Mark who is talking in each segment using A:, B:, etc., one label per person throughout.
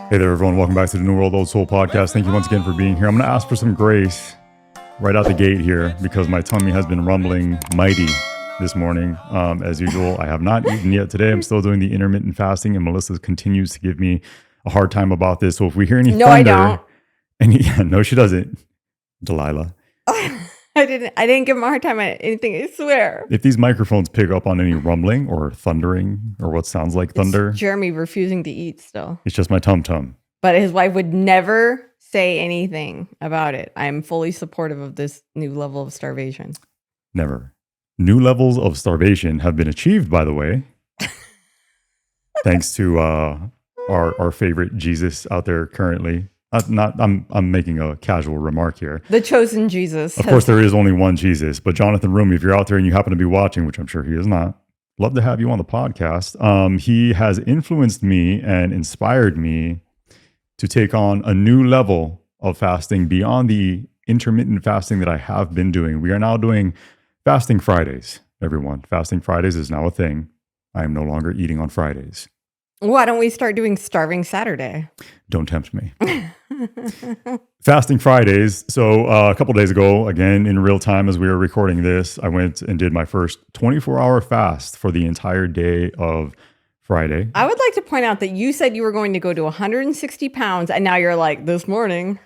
A: Hey there, everyone. Welcome back to the New World Old Soul podcast. Thank you once again for being here. I'm going to ask for some grace right out the gate here because my tummy has been rumbling mighty this morning. As usual, I have not eaten yet today. I'm still doing the intermittent fasting, and Melissa continues to give me a hard time about this. So if we hear any thunder...
B: I don't.
A: No, she doesn't. Delilah.
B: I didn't give him a hard time at anything, I swear.
A: If these microphones pick up on any rumbling or thundering or what sounds like thunder...
B: It's Jeremy refusing to eat still.
A: It's just my tum-tum.
B: But his wife would never say anything about it. I'm fully supportive of this new level of starvation.
A: Never. New levels of starvation have been achieved, by the way. Thanks to our favorite Jesus out there currently. I'm making a casual remark here.
B: The chosen Jesus.
A: Of course, there is only one Jesus, but Jonathan Rumi, if you're out there and you happen to be watching, which I'm sure he is not, love to have you on the podcast. He has influenced me and inspired me to take on a new level of fasting beyond the intermittent fasting that I have been doing. We are now doing Fasting Fridays, everyone. Fasting Fridays is now a thing. I am no longer eating on Fridays.
B: Why don't we start doing Starving Saturday?
A: Don't tempt me. Fasting Fridays. So a couple days ago, again, in real time as we were recording this, I went and did my first 24-hour fast for the entire day of Friday.
B: I would like to point out that you said you were going to go to 160 pounds, and now you're like, this morning,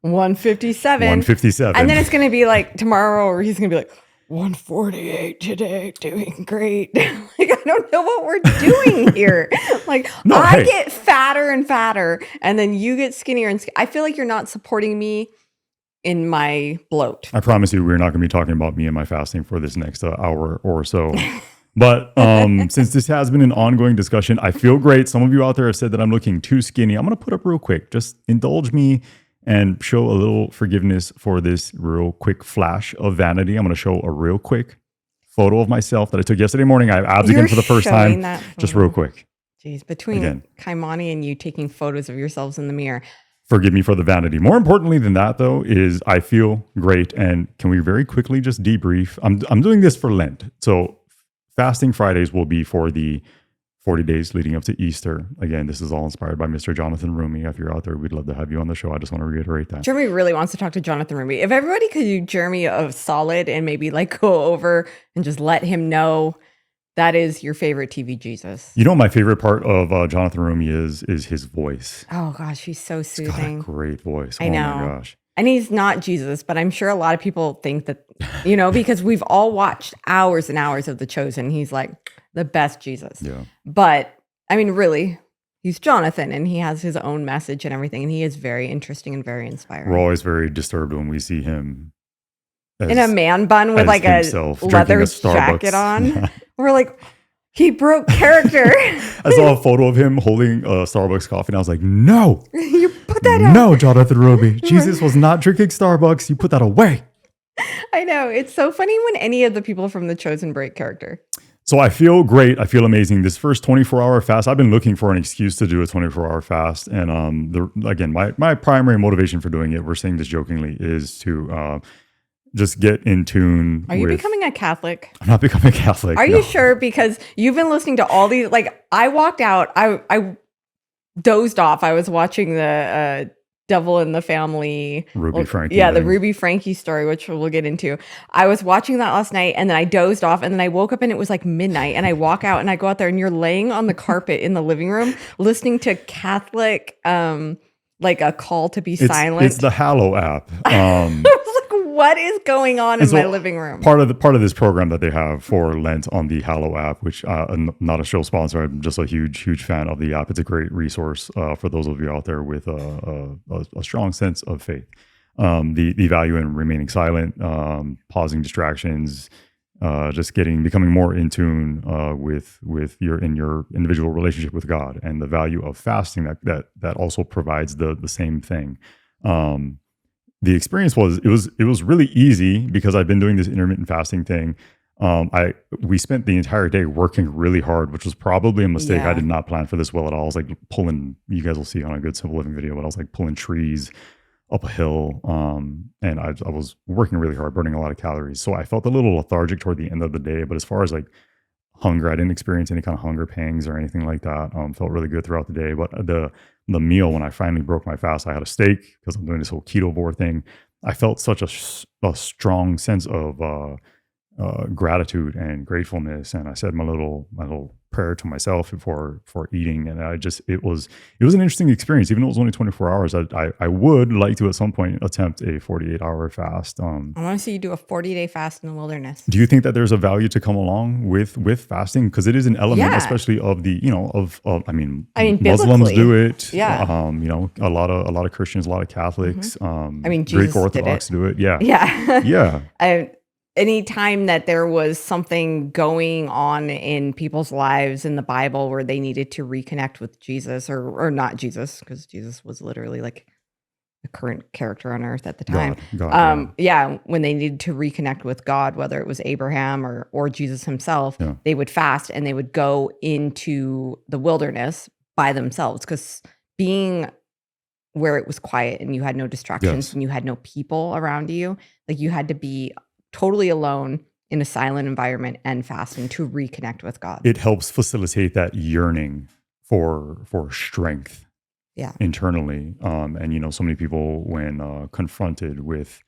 B: 157.
A: 157.
B: And then it's going to be like tomorrow, or he's going to be like, 148 today, doing great. Like, I don't know what we're doing here. Like, I get fatter and fatter, and then you get skinnier and I feel like you're not supporting me in my bloat.
A: I promise you, we're not going to be talking about me and my fasting for this next hour or so. But since this has been an ongoing discussion, I feel great. Some of you out there have said that I'm looking too skinny. I'm going to put up real quick. Just indulge me and show a little forgiveness for this real quick flash of vanity. I'm going to show a real quick photo of myself that I took yesterday morning. I have abs again for the first time. Just real quick.
B: Jeez, between Kaimani and you taking photos of yourselves in the mirror.
A: Forgive me for the vanity. More importantly than that, though, is I feel great. And can we very quickly just debrief? I'm doing this for Lent. So Fasting Fridays will be for the 40 days leading up to Easter. Again, this is all inspired by Mr. Jonathan Rumi. If you're out there, we'd love to have you on the show. I just want to reiterate that.
B: Jeremy really wants to talk to Jonathan Rumi. If everybody could do Jeremy a solid and maybe like go over and just let him know that is your favorite TV Jesus.
A: You know, my favorite part of Jonathan Rumi is his voice.
B: Oh gosh, he's so soothing.
A: He's got a great voice.
B: I know.
A: My gosh.
B: And he's not Jesus, but I'm sure a lot of people think that, you know, because we've all watched hours and hours of The Chosen. He's like the best Jesus.
A: Yeah.
B: But I mean, really, he's Jonathan and he has his own message and everything. And he is very interesting and very inspiring.
A: We're always very disturbed when we see him
B: in a man bun with like a leather jacket on. Yeah. We're like, he broke character.
A: I saw a photo of him holding a Starbucks coffee and I was like, no.
B: You put that out.
A: No, Jonathan Rumi. Jesus was not drinking Starbucks. You put that away.
B: I know. It's so funny when any of the people from The Chosen break character.
A: So I feel great. I feel amazing. This first 24-hour fast, I've been looking for an excuse to do a 24-hour fast. And again, my primary motivation for doing it, we're saying this jokingly, is to just get in tune.
B: Are you becoming a Catholic?
A: I'm not becoming a Catholic.
B: Are you sure? Because you've been listening to all these, like I walked out, I dozed off. I was watching the Devil in the Family.
A: Ruby Frankie.
B: Yeah, the Ruby Frankie story, which we'll get into. I was watching that last night and then I dozed off and then I woke up and it was like midnight and I walk out and I go out there and you're laying on the carpet in the living room listening to Catholic, like a call to be silent.
A: It's the Hallow app.
B: What is going on in my living room?
A: Part of this program that they have for Lent on the Hallow app, which not a show sponsor, I'm just a huge fan of the app. It's a great resource for those of you out there with a strong sense of faith. The value in remaining silent, pausing distractions, just becoming more in tune with your individual relationship with God, and the value of fasting that also provides the same thing. The experience was really easy because I've been doing this intermittent fasting thing. We spent the entire day working really hard, which was probably a mistake. Yeah. I did not plan for this well at all. I was like pulling, you guys will see on a Good Simple Living video, but I was like pulling trees up a hill. And I was working really hard, burning a lot of calories. So I felt a little lethargic toward the end of the day. But as far as like hunger. I didn't experience any kind of hunger pangs or anything like that. Felt really good throughout the day. But the meal, when I finally broke my fast, I had a steak because I'm doing this whole ketovore thing. I felt such a strong sense of gratitude and gratefulness, and I said my little prayer to myself before eating, and it was an interesting experience. Even though it was only 24 hours, I would like to at some point attempt a 48-hour fast.
B: I want to see you do a 40-day fast in the wilderness.
A: Do you think that there's a value to come along with fasting, because it is an element, especially of the I mean Muslims do it, a lot of Christians, a lot of Catholics,
B: Jesus
A: Greek Orthodox do it.
B: Yeah. Anytime that there was something going on in people's lives in the Bible where they needed to reconnect with Jesus, or not Jesus, because Jesus was literally like the current character on earth at the time.
A: God,
B: when they needed to reconnect with God, whether it was Abraham or Jesus himself, they would fast and they would go into the wilderness by themselves, because being where it was quiet and you had no distractions and you had no people around you, like you had to be totally alone in a silent environment and fasting to reconnect with God.
A: It helps facilitate that yearning for strength internally. And, so many people, when confronted with,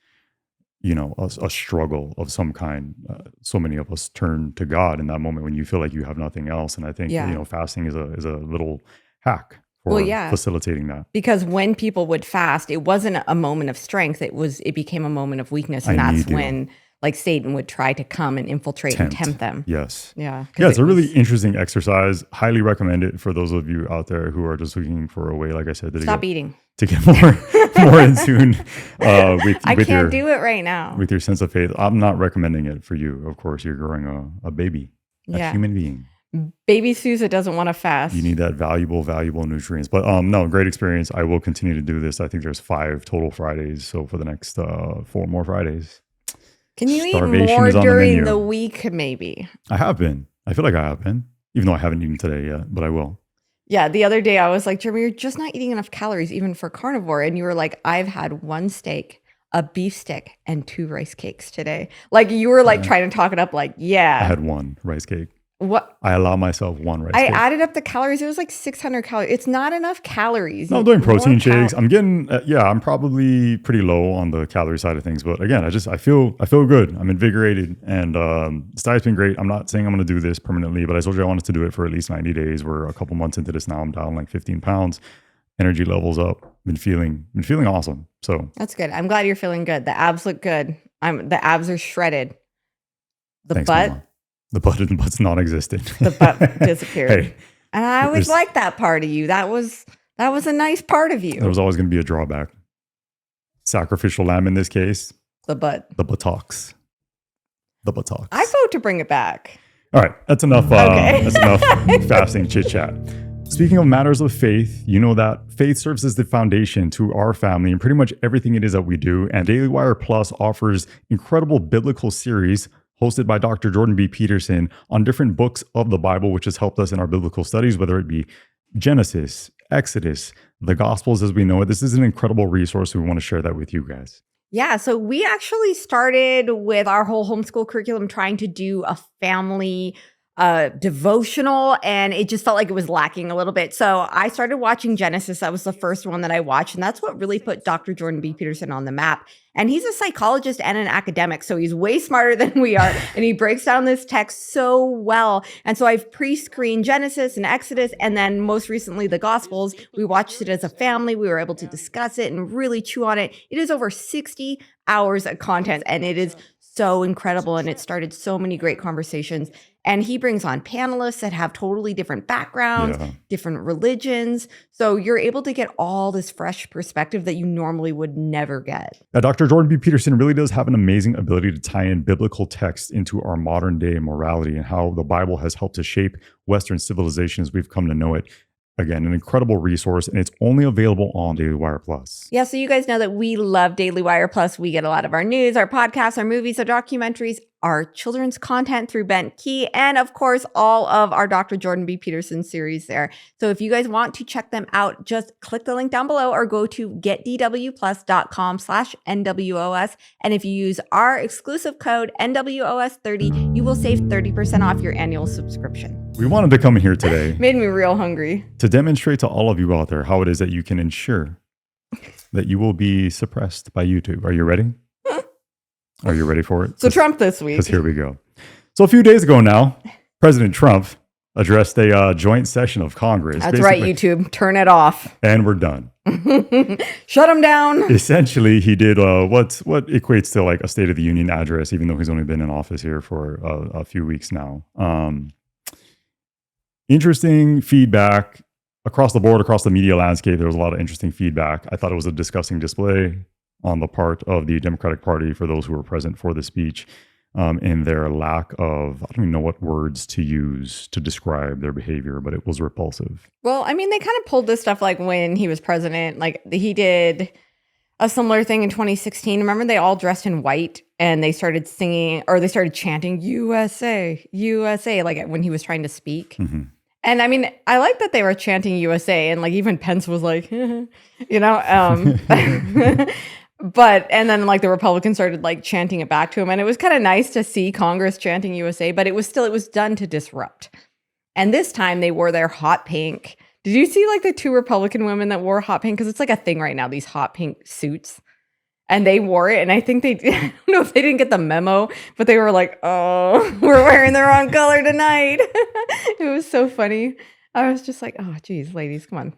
A: a struggle of some kind, so many of us turn to God in that moment when you feel like you have nothing else. And I think, fasting is a little hack for facilitating that.
B: Because when people would fast, it wasn't a moment of strength. It became a moment of weakness. And that's when like Satan would try to come and infiltrate and tempt them.
A: Yes.
B: Yeah.
A: It's a really interesting exercise. Highly recommend it for those of you out there who are just looking for a way, like I said,
B: stop eating.
A: To get more in tune with
B: I can't do it right now.
A: With your sense of faith. I'm not recommending it for you. Of course, you're growing a baby, a human being.
B: Baby Sousa doesn't want to fast.
A: You need that valuable nutrients. But no, great experience. I will continue to do this. I think there's 5 total Fridays. So for the next 4 more Fridays.
B: Can you eat more during the week, maybe?
A: I have been. I feel like I have been, even though I haven't eaten today yet, but I will.
B: Yeah, the other day I was like, Jeremy, you're just not eating enough calories, even for carnivore. And you were like, I've had 1 steak, a beef stick, and 2 rice cakes today. Like you were like trying to talk it up like, I
A: had 1 rice cake.
B: What?
A: I allow myself 1 rice cake.
B: I added up the calories. It was like 600 calories. It's not enough calories.
A: No, I'm doing protein shakes. I'm getting, I'm probably pretty low on the calorie side of things. But again, I feel good. I'm invigorated. And this diet's been great. I'm not saying I'm going to do this permanently, but I told you I wanted to do it for at least 90 days. We're a couple months into this now. I'm down like 15 pounds. Energy levels up. Been feeling awesome. So
B: that's good. I'm glad you're feeling good. The abs look good. The abs are shredded.
A: Thanks, Mama. The butt's non-existent.
B: The butt disappeared. Hey, and I always liked that part of you. That was a nice part of you.
A: There was always going to be a drawback. Sacrificial lamb in this case.
B: The butt.
A: The buttocks. The buttocks.
B: I vote to bring it back.
A: All right. That's enough. That's enough fasting chit chat. Speaking of matters of faith, you know that faith serves as the foundation to our family and pretty much everything it is that we do. And Daily Wire Plus offers incredible biblical series hosted by Dr. Jordan B. Peterson on different books of the Bible, which has helped us in our biblical studies, whether it be Genesis, Exodus, the Gospels as we know it. This is an incredible resource. We want to share that with you guys.
B: Yeah, so we actually started with our whole homeschool curriculum trying to do a family devotional, and it just felt like it was lacking a little bit. So I started watching Genesis. That was the first one that I watched, and that's what really put Dr. Jordan B. Peterson on the map. And he's a psychologist and an academic, so he's way smarter than we are, and he breaks down this text so well. And so I've pre-screened Genesis and Exodus, and then most recently the Gospels. We watched it as a family. We were able to discuss it and really chew on it. It is over 60 hours of content, and it is so incredible, and it started so many great conversations. And he brings on panelists that have totally different backgrounds, different religions. So you're able to get all this fresh perspective that you normally would never get.
A: Now, Dr. Jordan B. Peterson really does have an amazing ability to tie in biblical texts into our modern day morality and how the Bible has helped to shape Western civilization as we've come to know it. Again, an incredible resource, and it's only available on Daily Wire Plus.
B: Yeah, so you guys know that we love Daily Wire Plus. We get a lot of our news, our podcasts, our movies, our documentaries, our children's content through Bent Key, and of course, all of our Dr. Jordan B. Peterson series there. So if you guys want to check them out, just click the link down below or go to getdwplus.com/NWOS. And if you use our exclusive code NWOS30, you will save 30% off your annual subscription.
A: We wanted to come here today
B: Made me real hungry.
A: to demonstrate to all of you out there how it is that you can ensure that you will be suppressed by YouTube. Are you ready? Are you ready for it?
B: So Trump this week.
A: Because here we go. So a few days ago now, President Trump addressed a joint session of Congress.
B: That's right, YouTube. Turn it off.
A: And we're done.
B: Shut him down.
A: Essentially, he did what equates to like a State of the Union address, even though he's only been in office here for a few weeks now. Interesting feedback across the board, across the media landscape. There was a lot of interesting feedback. I thought it was a disgusting display on the part of the Democratic Party for those who were present for the speech, in their lack of, I don't even know what words to use to describe their behavior, but it was repulsive.
B: Well, I mean, they kind of pulled this stuff like when he was president, like he did a similar thing in 2016. Remember, they all dressed in white and they started singing, or they started chanting USA, USA, like when he was trying to speak.
A: Mm-hmm.
B: And I mean, I like that they were chanting USA, and like even Pence was like, you know, but, and then like the Republicans started like chanting it back to him. And it was kind of nice to see Congress chanting USA, but it was done to disrupt. And this time they wore their hot pink. Did you see like the two Republican women that wore hot pink? Because it's like a thing right now, these hot pink suits. And they wore it. And I think I don't know if they didn't get the memo, but they were like, oh, we're wearing the wrong color tonight. It was so funny. I was just like, oh, geez, ladies, come on.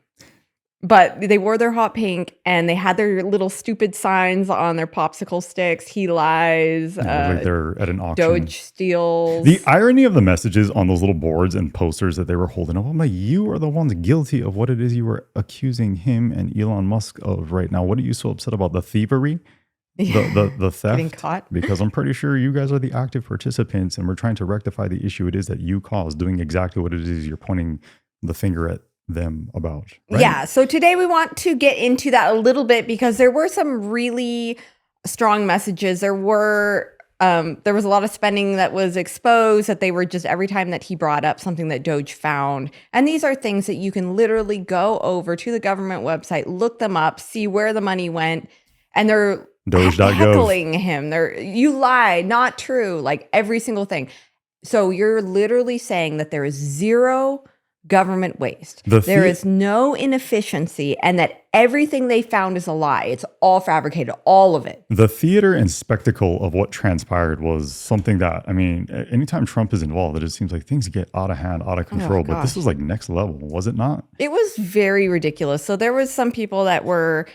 B: But they wore their hot pink and they had their little stupid signs on their popsicle sticks. He lies.
A: Like they're at an auction.
B: DOGE steals.
A: The irony of the messages on those little boards and posters that they were holding up, I'm like, you are the ones guilty of what it is you were accusing him and Elon Musk of right now. What are you so upset about? The thievery? The theft?
B: Getting caught?
A: Because I'm pretty sure you guys are the active participants and we're trying to rectify the issue it is that you caused, doing exactly what it is you're pointing the finger at them about. Right?
B: Yeah. So today we want to get into that a little bit because there were some really strong messages. There was a lot of spending that was exposed, that they were just every time that he brought up something that DOGE found. And these are things that you can literally go over to the government website, look them up, see where the money went, and they're heckling him. You lied, not true, like every single thing. So you're literally saying that there is zero government waste. There is no inefficiency, and that everything they found is a lie. It's all fabricated, all of it.
A: The theater and spectacle of what transpired was something that, I mean, anytime Trump is involved, it just seems like things get out of hand, out of control. But this was like next level, was it not?
B: It was very ridiculous. So there was some people that were,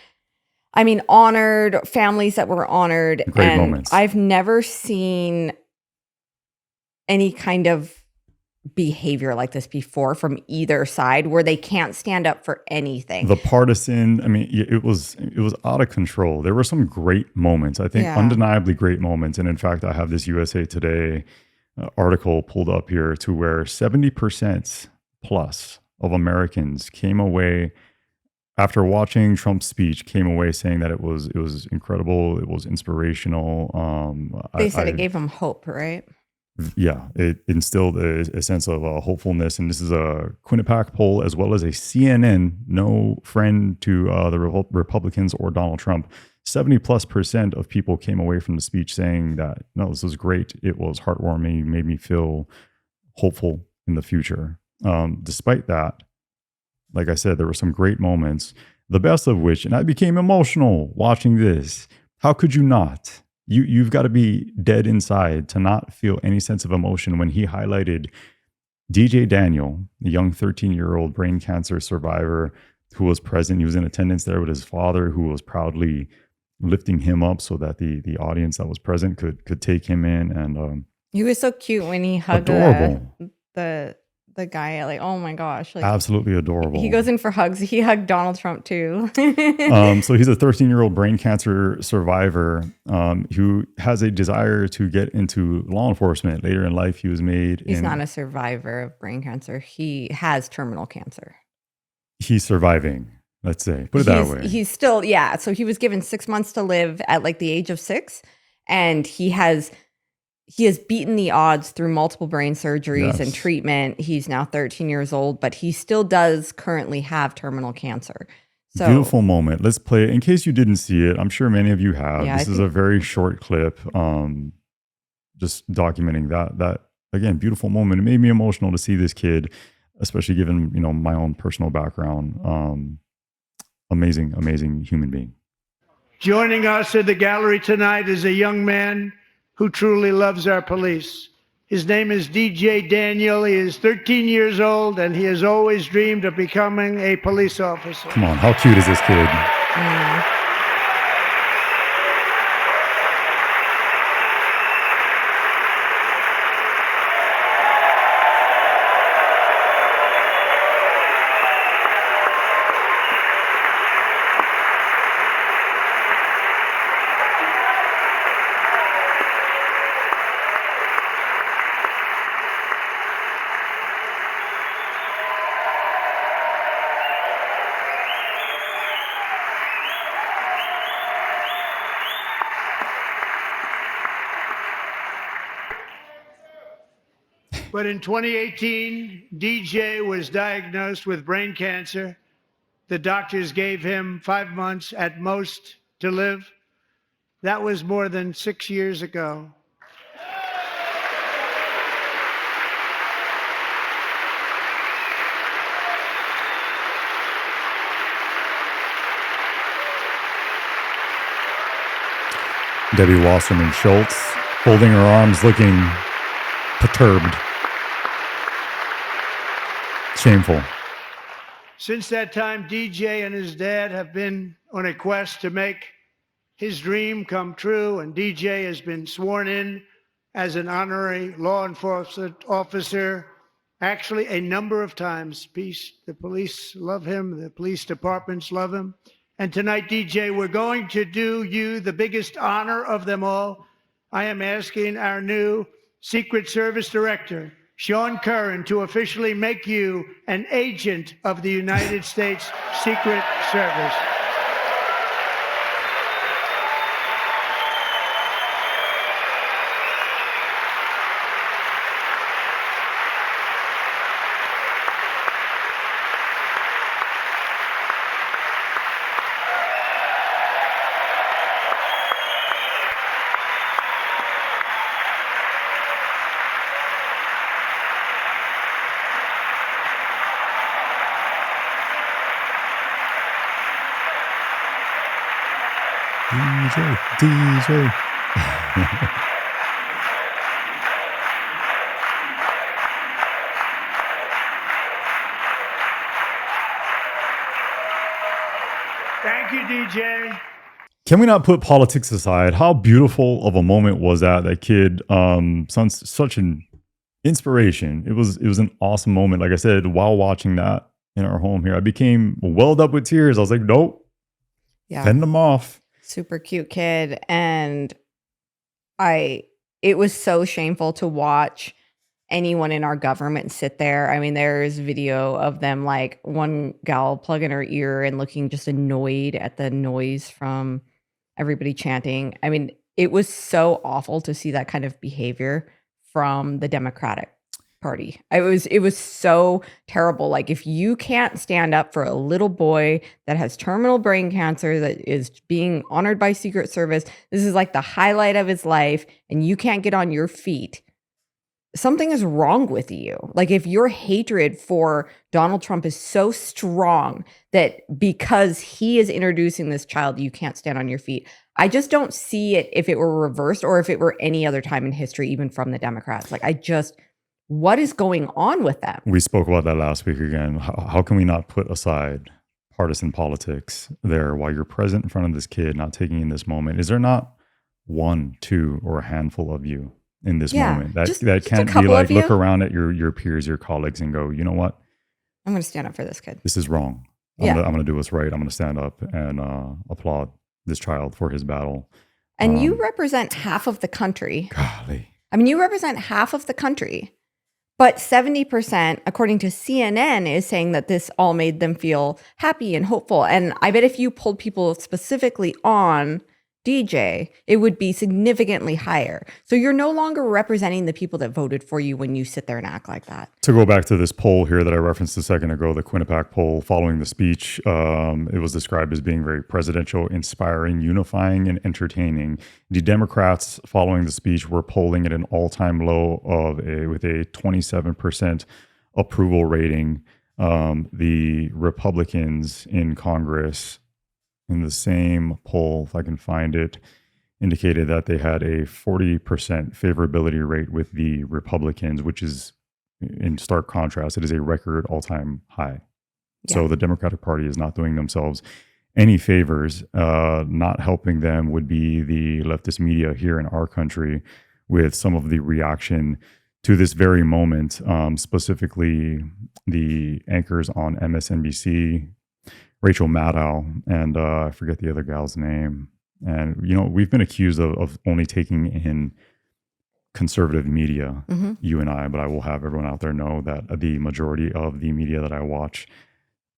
B: I mean, honored, families that were honored.
A: Great moments.
B: I've never seen any kind of behavior like this before from either side, where they can't stand up for anything.
A: The partisan, I mean, it was out of control. There were some great moments, I think, undeniably great moments. And in fact, I have this USA Today article pulled up here to where 70% plus of Americans came away after watching Trump's speech, came away saying that it was incredible, it was inspirational.
B: They said it gave them hope, right?
A: Yeah, it instilled a sense of hopefulness. And this is a Quinnipiac poll as well as a CNN, no friend to the Republicans or Donald Trump. 70+% of people came away from the speech saying that, no, this was great. It was heartwarming, made me feel hopeful in the future. Despite that, like I said, there were some great moments, the best of which, and I became emotional watching this. How could you not? You've got to be dead inside to not feel any sense of emotion when he highlighted DJ Daniel, a young 13-year-old brain cancer survivor who was present. He was in attendance there with his father, who was proudly lifting him up so that the audience that was present could take him in. And
B: he was so cute when he hugged the guy. Like, oh my gosh, like,
A: absolutely adorable.
B: He goes in for hugs. He hugged Donald Trump too.
A: So he's a 13-year-old brain cancer survivor who has a desire to get into law enforcement. Later in life, he was made.
B: He's not a survivor of brain cancer. He has terminal cancer.
A: He's surviving, let's say. Put it that way.
B: He's still, yeah. So he was given 6 months to live at like the age of 6. And he has he has beaten the odds through multiple brain surgeries and
A: Yes.
B: treatment. He's now 13 years old, but he still does currently have terminal cancer. So,
A: Beautiful moment. Let's play it. In case you didn't see it, I'm sure many of you have.
B: Yeah,
A: This
B: I
A: is a very short clip, just documenting that again, beautiful moment. It made me emotional to see this kid, especially given, you know, my own personal background. Amazing, amazing human being.
C: Joining us in the gallery tonight is a young man who truly loves our police. His name is DJ Daniel. He is 13 years old, and he has always dreamed of becoming a police officer.
A: Come on, how cute is this kid?
C: But in 2018, DJ was diagnosed with brain cancer. The doctors gave him 5 months at most to live. That was more than 6 years ago.
A: Debbie Wasserman Schultz folding her arms, looking perturbed. Shameful.
C: Since that time, DJ and his dad have been on a quest to make his dream come true, and DJ has been sworn in as an honorary law enforcement officer, actually a number of times. The police love him, the police departments love him. And tonight, DJ, we're going to do you the biggest honor of them all. I am asking our new Secret Service Director, Sean Curran, to officially make you an agent of the United States Secret Service.
A: DJ.
C: Thank you, DJ.
A: Can we not put politics aside? How beautiful of a moment was that? That kid, such an inspiration. It was an awesome moment. Like I said, while watching that in our home here, I became welled up with tears. I was like, nope, send them off.
B: Super cute kid. And it was so shameful to watch anyone in our government sit there. I mean, there's video of them, like one gal plugging her ear and looking just annoyed at the noise from everybody chanting. I mean, it was so awful to see that kind of behavior from the Democratic Party. It was so terrible. Like, if you can't stand up for a little boy that has terminal brain cancer, that is being honored by Secret Service, this is like the highlight of his life, and you can't get on your feet, something is wrong with you. Like, if your hatred for Donald Trump is so strong that because he is introducing this child, you can't stand on your feet. I just don't see it if it were reversed or if it were any other time in history, even from the Democrats. Like, what is going on with them?
A: We spoke about that last week again. How can we not put aside partisan politics there while you're present in front of this kid, not taking in this moment? Is there not one, two, or a handful of you in this moment that can't be like, look around at your peers, your colleagues, and go, you know what?
B: I'm going to stand up for this kid.
A: This is wrong. I'm going to do what's right. I'm going to stand up and applaud this child for his battle.
B: And you represent half of the country.
A: Golly.
B: I mean, you represent half of the country. But 70%, according to CNN, is saying that this all made them feel happy and hopeful. And I bet if you pulled people specifically on DJ, it would be significantly higher. So you're no longer representing the people that voted for you when you sit there and act like that.
A: To go back to this poll here that I referenced a second ago, the Quinnipiac poll following the speech, it was described as being very presidential, inspiring, unifying, and entertaining. The Democrats following the speech were polling at an all-time low with a 27% approval rating. The Republicans in Congress, in the same poll, if I can find it, indicated that they had a 40% favorability rate with the Republicans, which is in stark contrast. It is a record all-time high. Yeah. So the Democratic Party is not doing themselves any favors. Not helping them would be the leftist media here in our country with some of the reaction to this very moment, specifically the anchors on MSNBC, Rachel Maddow, and I forget the other gal's name. And, we've been accused of only taking in conservative media, you and I, but I will have everyone out there know that the majority of the media that I watch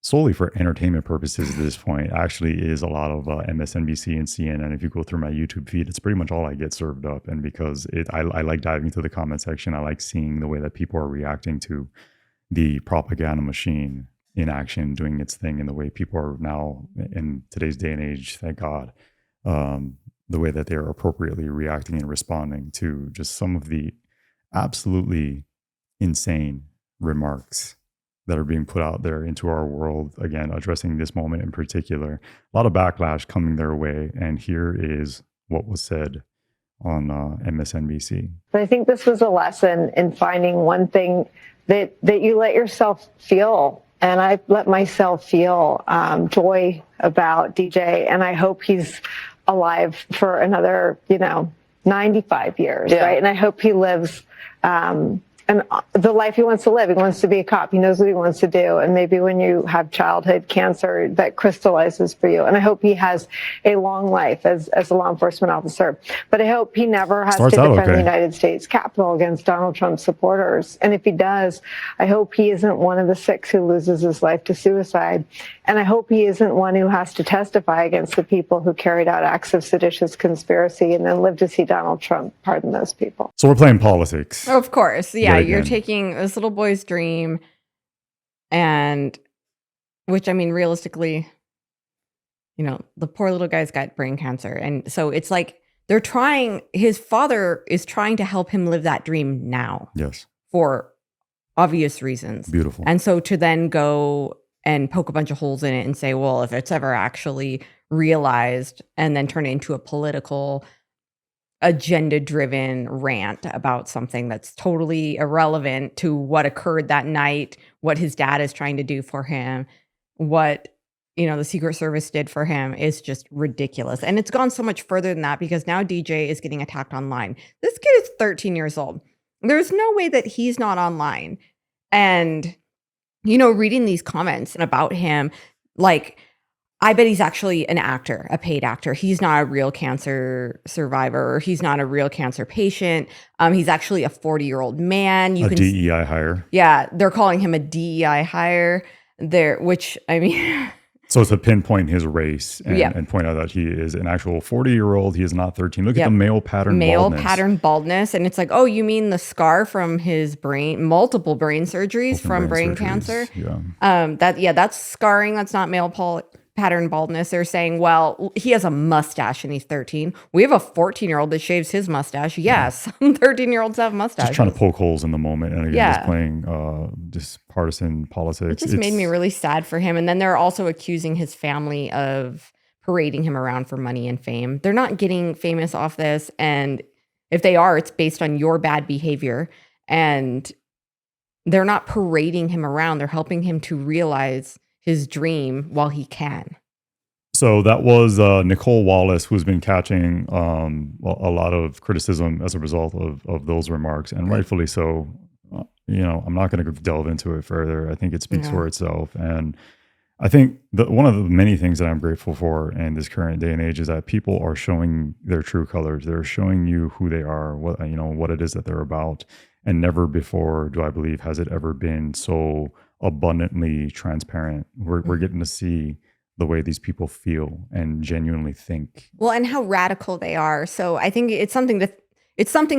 A: solely for entertainment purposes at this point actually is a lot of MSNBC and CNN. If you go through my YouTube feed, it's pretty much all I get served up. And because I like diving into the comment section, I like seeing the way that people are reacting to the propaganda machine in action, doing its thing, in the way people are now in today's day and age, thank God, the way that they're appropriately reacting and responding to just some of the absolutely insane remarks that are being put out there into our world, again, addressing this moment in particular. A lot of backlash coming their way. And here is what was said on MSNBC.
D: But I think this was a lesson in finding one thing that you let yourself feel. And I let myself feel joy about DJ, and I hope he's alive for another, 95 years, right? And I hope he lives and the life he wants to live. He wants to be a cop. He knows what he wants to do. And maybe when you have childhood cancer, that crystallizes for you. And I hope he has a long life as a law enforcement officer. But I hope he never has to defend the United States Capitol against Donald Trump's supporters. And if he does, I hope he isn't one of the 6 who loses his life to suicide. And I hope he isn't one who has to testify against the people who carried out acts of seditious conspiracy and then live to see Donald Trump pardon those people.
A: So we're playing politics.
B: Of course. Yeah, you're taking this little boy's dream, and which, I mean, realistically, the poor little guy's got brain cancer. And so it's like his father is trying to help him live that dream now.
A: Yes.
B: For obvious reasons.
A: Beautiful.
B: And so to then go and poke a bunch of holes in it and say, well, if it's ever actually realized, and then turn it into a political agenda-driven rant about something that's totally irrelevant to what occurred that night, what his dad is trying to do for him, what the Secret Service did for him, is just ridiculous. And it's gone so much further than that, because now DJ is getting attacked online. This kid is 13 years old. There's no way that he's not online. And reading these comments about him, like, I bet he's actually an actor, a paid actor. He's not a real cancer survivor. Or he's not a real cancer patient. He's actually a 40-year-old man.
A: DEI hire.
B: Yeah, they're calling him a DEI hire there, which, I mean...
A: So to pinpoint his race and point out that he is an actual 40-year-old. He is not 13. Look at the male pattern
B: baldness. And it's like, oh, you mean the scar from his brain, multiple brain surgeries from brain cancer?
A: Yeah.
B: That's scarring. That's not male pattern baldness. They're saying, well, he has a mustache and he's 13. We have a 14-year-old that shaves his mustache. Yes, some 13-year-olds have mustaches.
A: Just trying to poke holes in the moment, and again, just playing just partisan politics.
B: It just made me really sad for him. And then they're also accusing his family of parading him around for money and fame. They're not getting famous off this, and if they are, it's based on your bad behavior. And they're not parading him around. They're helping him to realize his dream while he can.
A: So that was Nicole Wallace, who's been catching a lot of criticism as a result of those remarks, and rightfully so. I'm not going to delve into it further. I think it speaks for itself. And I think one of the many things that I'm grateful for in this current day and age is that people are showing their true colors. They're showing you who they are, what it is that they're about. And never before, do I believe, has it ever been so abundantly transparent. We're getting to see the way these people feel and genuinely think.
B: Well, and how radical they are. So I think it's something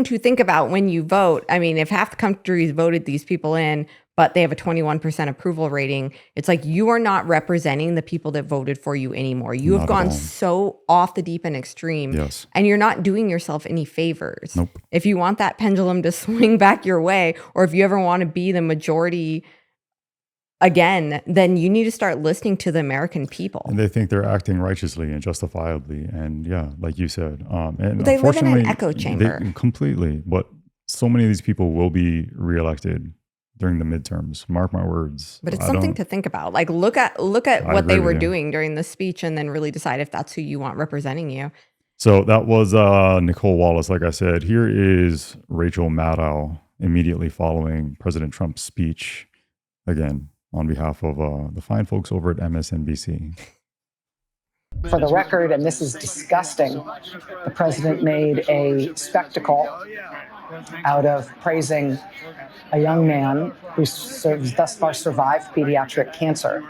B: to think about when you vote. I mean, if half the country's voted these people in, but they have a 21% approval rating, it's like you are not representing the people that voted for you anymore. You have gone so off the deep and extreme,
A: Yes.
B: and you're not doing yourself any favors.
A: Nope.
B: If you want that pendulum to swing back your way, or if you ever want to be the majority again, then you need to start listening to the American people.
A: And they think they're acting righteously and justifiably. And yeah, like you said, and
B: They live in an
A: unfortunately,
B: echo chamber.
A: Completely. But so many of these people will be reelected during the midterms. Mark my words.
B: But it's something to think about. Like look at what they were doing during the speech and then really decide if that's who you want representing you.
A: So that was Nicole Wallace. Like I said, here is Rachel Maddow immediately following President Trump's speech, again, on behalf of the fine folks over at MSNBC.
E: For the record, and this is disgusting, the president made a spectacle out of praising a young man who's thus far survived pediatric cancer,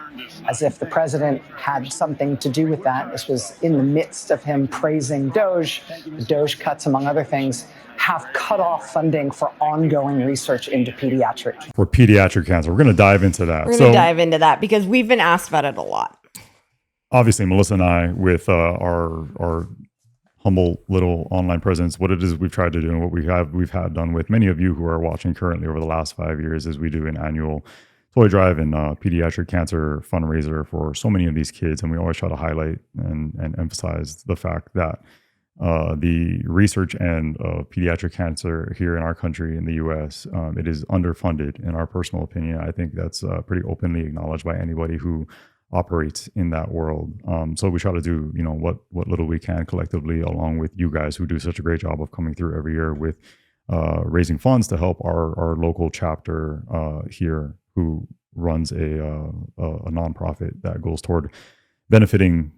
E: as if the president had something to do with that. This was in the midst of him praising DOGE. The DOGE cuts, among other things, have cut off funding for ongoing research into pediatric.
A: For pediatric cancer. We're going to dive into that.
B: We're going to dive into that because we've been asked about it a lot.
A: Obviously, Melissa and I, with our humble little online presence, what it is we've tried to do and what we've had done with many of you who are watching currently over the last 5 years is we do an annual toy drive and pediatric cancer fundraiser for so many of these kids. And we always try to highlight and emphasize the fact that the research end of pediatric cancer here in our country, in the US, it is underfunded in our personal opinion. I think that's pretty openly acknowledged by anybody who operates in that world. So we try to do, what little we can collectively, along with you guys who do such a great job of coming through every year with raising funds to help our local chapter here, who runs a nonprofit that goes toward benefiting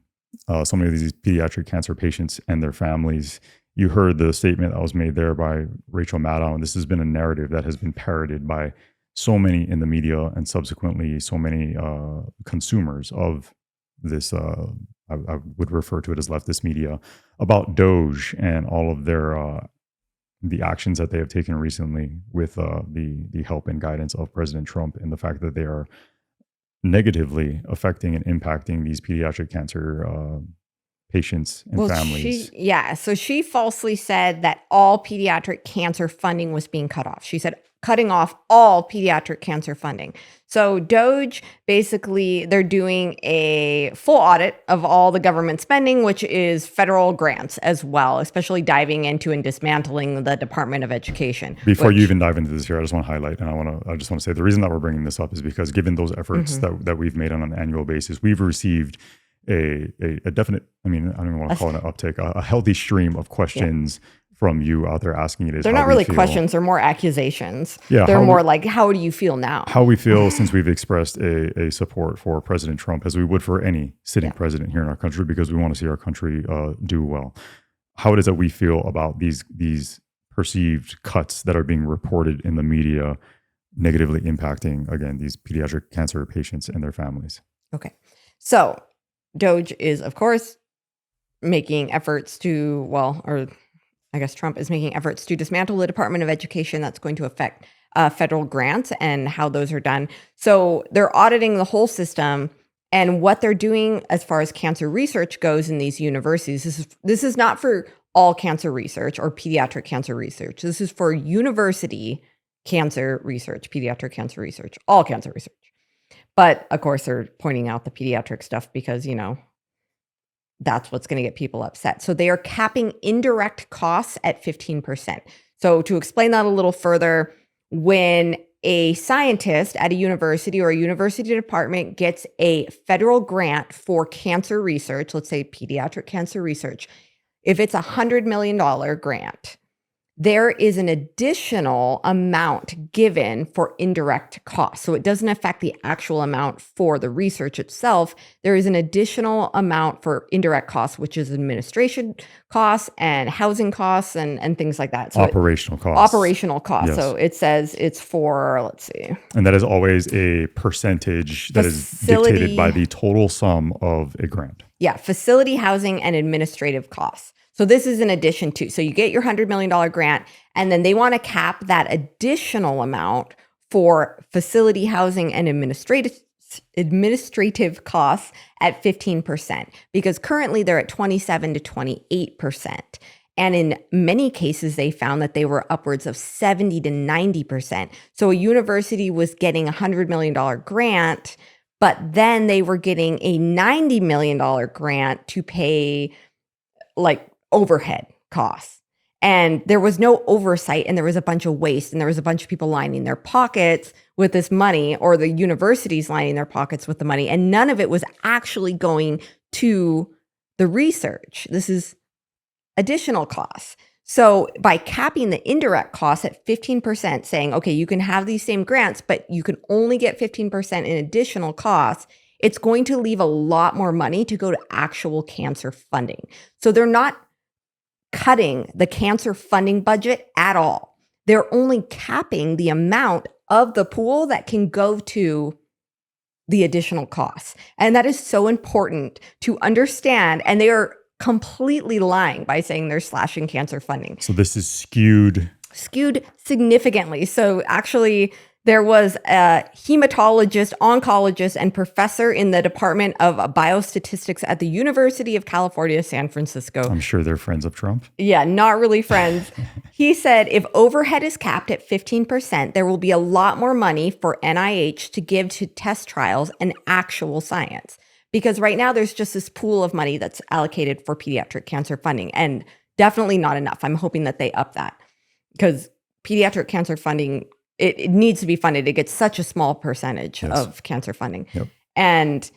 A: so many of these pediatric cancer patients and their families. You heard the statement that was made there by Rachel Maddow, and this has been a narrative that has been parroted by so many in the media and subsequently so many consumers of this, I would refer to it as leftist media, about DOGE and all of their the actions that they have taken recently with the help and guidance of President Trump, and the fact that they are negatively affecting and impacting these pediatric cancer patients and families.
B: So she falsely said that all pediatric cancer funding was being cut off. She said cutting off all pediatric cancer funding. So DOGE, basically, they're doing a full audit of all the government spending, which is federal grants as well, especially diving into and dismantling the Department of Education.
A: Before you even dive into this here, I just want to highlight, and I just want to say the reason that we're bringing this up is because given those efforts that we've made on an annual basis, we've received a definite, I don't even want to call it an uptake, a healthy stream of questions from you out there asking it.
B: They're not really questions, they're more accusations.
A: Yeah,
B: they're more like, how do you feel now?
A: How we feel since we've expressed a support for President Trump, as we would for any sitting president here in our country, because we want to see our country do well. How it is that we feel about these perceived cuts that are being reported in the media negatively impacting, again, these pediatric cancer patients and their families.
B: Okay. So DOGE is, of course, making efforts to, I guess Trump is making efforts to dismantle the Department of Education. That's going to affect federal grants and how those are done. So they're auditing the whole system and what they're doing as far as cancer research goes in these universities. This is not for all cancer research or pediatric cancer research. This is for university cancer research, pediatric cancer research, all cancer research. But of course, they're pointing out the pediatric stuff because, that's what's going to get people upset. So they are capping indirect costs at 15%. So to explain that a little further, when a scientist at a university or a university department gets a federal grant for cancer research, let's say pediatric cancer research, if it's $100 million grant, there is an additional amount given for indirect costs. So it doesn't affect the actual amount for the research itself. There is an additional amount for indirect costs, which is administration costs and housing costs and things like that. So
A: operational costs.
B: Operational costs.
A: Yes.
B: So it says it's for, let's see.
A: And that is always a percentage that is dictated by the total sum of a grant.
B: Yeah, facility, housing, and administrative costs. So this is in addition to. So you get your $100 million grant, and then they want to cap that additional amount for facility, housing, and administrative costs at 15%, because currently they're at 27 to 28%. And in many cases, they found that they were upwards of 70 to 90%. So a university was getting a $100 million grant, but then they were getting a $90 million grant to pay like overhead costs. And there was no oversight, and there was a bunch of waste, and there was a bunch of people lining their pockets with this money, or the universities lining their pockets with the money, and none of it was actually going to the research. This is additional costs. So by capping the indirect costs at 15%, saying, okay, you can have these same grants, but you can only get 15% in additional costs, it's going to leave a lot more money to go to actual cancer funding. So they're not cutting the cancer funding budget at all. They're only capping the amount of the pool that can go to the additional costs. And that is so important to understand. And they are completely lying by saying they're slashing cancer funding.
A: So this is skewed
B: Significantly. So actually, there was a hematologist, oncologist, and professor in the Department of Biostatistics at the University of California, San Francisco.
A: I'm sure they're friends of Trump.
B: Yeah, not really friends. He said if overhead is capped at 15%, there will be a lot more money for NIH to give to test trials and actual science. Because right now there's just this pool of money that's allocated for pediatric cancer funding, and definitely not enough. I'm hoping that they up that, because pediatric cancer funding, it needs to be funded. It gets such a small percentage of cancer funding.
A: Yep.
B: And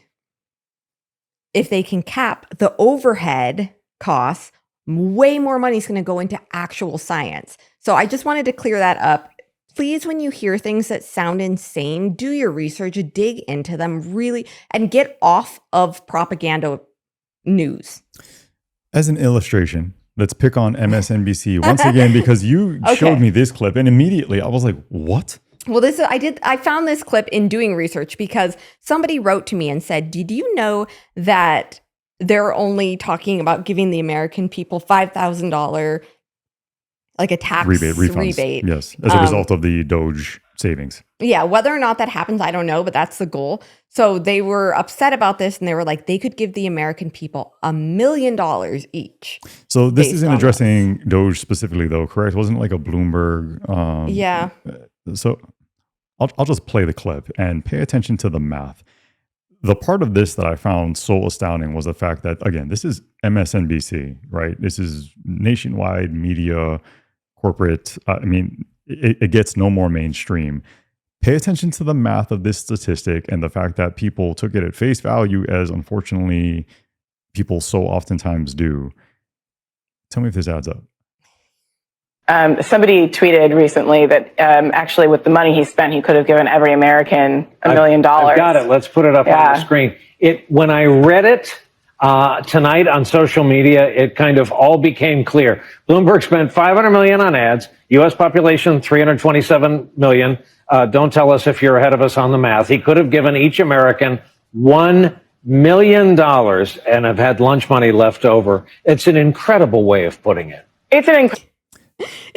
B: if they can cap the overhead costs, way more money is going to go into actual science. So I just wanted to clear that up. Please, when you hear things that sound insane, do your research, dig into them really, and get off of propaganda news.
A: As an illustration, let's pick on MSNBC once again, because you showed me this clip and immediately I was like, what?
B: Well, I found this clip in doing research because somebody wrote to me and said, did you know that they're only talking about giving the American people $5,000 like a tax rebate.
A: Yes, as a result of the DOGE savings.
B: Yeah, whether or not that happens, I don't know, but that's the goal. So they were upset about this, and they were like, they could give the American people $1 million each.
A: So this isn't addressing DOGE specifically, though, correct? Wasn't it like a Bloomberg?
B: Yeah.
A: So I'll just play the clip and pay attention to the math. The part of this that I found so astounding was the fact that, again, this is MSNBC, right? This is nationwide media, corporate. It gets no more mainstream. Pay attention to the math of this statistic and the fact that people took it at face value, as unfortunately people so oftentimes do. Tell me if this adds up.
F: Somebody tweeted recently that actually with the money he spent, he could have given every American $1 million.
G: I've got it. Let's put it up on the screen. When I read it tonight on social media, it kind of all became clear. Bloomberg spent $500 million on ads. U.S. population 327 million. Don't tell us if you're ahead of us on the math. He could have given each American $1 million and have had lunch money left over. It's an incredible way of putting it.
F: It's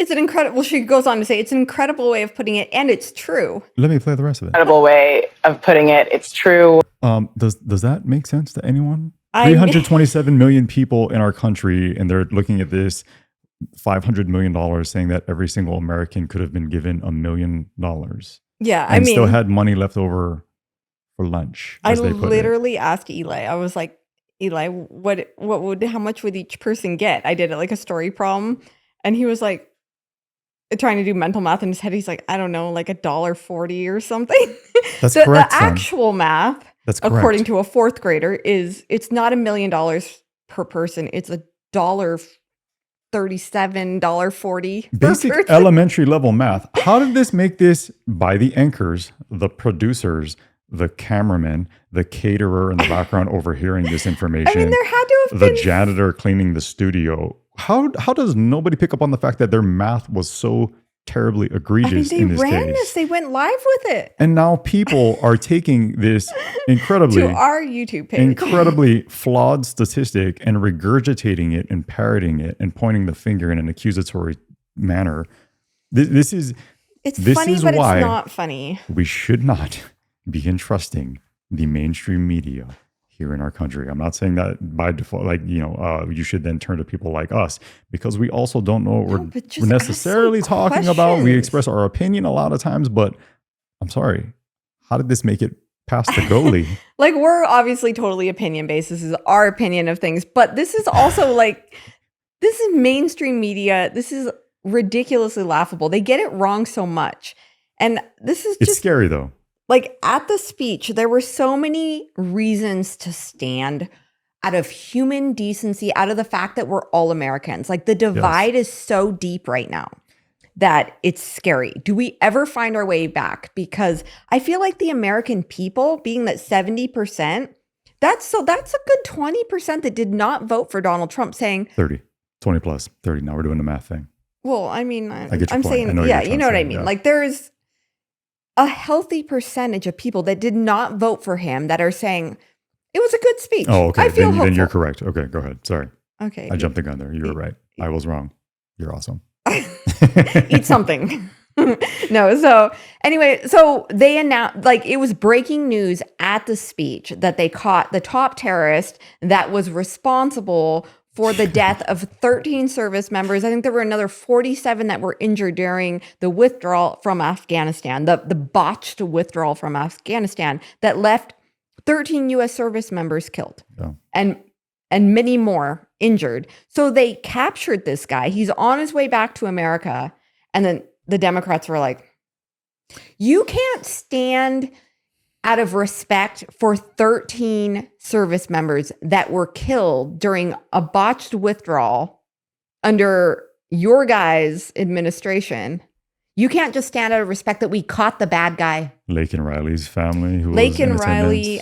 F: an
B: incredible, well, she goes on to say, it's an incredible way of putting it, and it's true.
A: Let me play the rest of it.
F: Incredible way of putting it. It's true.
A: Does that make sense to anyone? 327 million people in our country, and they're looking at this $500 million, saying that every single American could have been given $1 million.
B: Yeah,
A: and still had money left over for lunch.
B: I literally asked Eli. I was like, Eli, how much would each person get? I did it like a story problem, and he was like trying to do mental math in his head. He's like, I don't know, like $1.40 or something.
A: That's correct.
B: The actual math, according to a fourth grader, it's not $1 million per person. It's $1.40 $37.40.
A: Basic elementary level math. How did this make this by the anchors, the producers, the cameraman, the caterer in the background overhearing this information?
B: I mean, there had to have
A: the
B: been
A: janitor cleaning the studio. How does nobody pick up on the fact that their math was so terribly egregious in this
B: they ran
A: case?
B: this. They went live with it.
A: And now people are taking this incredibly
B: to our YouTube page.
A: incredibly flawed statistic and regurgitating it and parroting it and pointing the finger in an accusatory manner. This is
B: funny, but
A: why
B: it's not funny.
A: we should not be entrusting the mainstream media here in our country. I'm not saying that by default, you should then turn to people like us, because we also don't know what we're necessarily talking about. We express our opinion a lot of times, but I'm sorry, how did this make it past the goalie?
B: Like, we're obviously totally opinion based. This is our opinion of things, but this is also this is mainstream media. This is ridiculously laughable. They get it wrong so much. And it's
A: scary though.
B: Like, at the speech, there were so many reasons to stand out of human decency, out of the fact that we're all Americans. Like, the divide is so deep right now that it's scary. Do we ever find our way back? Because I feel like the American people, being that 70%, that's a good 20% that did not vote for Donald Trump, saying
A: 30, 20 plus 30. Now we're doing the math thing.
B: Well, I mean,
A: I get your
B: I'm
A: point.
B: saying, you know what I mean? Yeah. Like, there's a healthy percentage of people that did not vote for him that are saying it was a good speech.
A: Oh, okay.
B: I feel hopeful.
A: Then you're correct. Okay, go ahead. Sorry.
B: Okay.
A: I jumped the gun there. You were right. I was wrong. You're awesome.
B: Eat something. No. So anyway, so they announced, like, it was breaking news at the speech that they caught the top terrorist that was responsible for the death of 13 service members. I think there were another 47 that were injured during the withdrawal from Afghanistan, the botched withdrawal from Afghanistan that left 13 U.S. service members killed and many more injured. So they captured this guy. He's on his way back to America. And then the Democrats were like, you can't stand out of respect for 13 service members that were killed during a botched withdrawal under your guys' administration. You can't just stand out of respect that we caught the bad guy.
A: Laken Riley's family.
B: Laken Riley,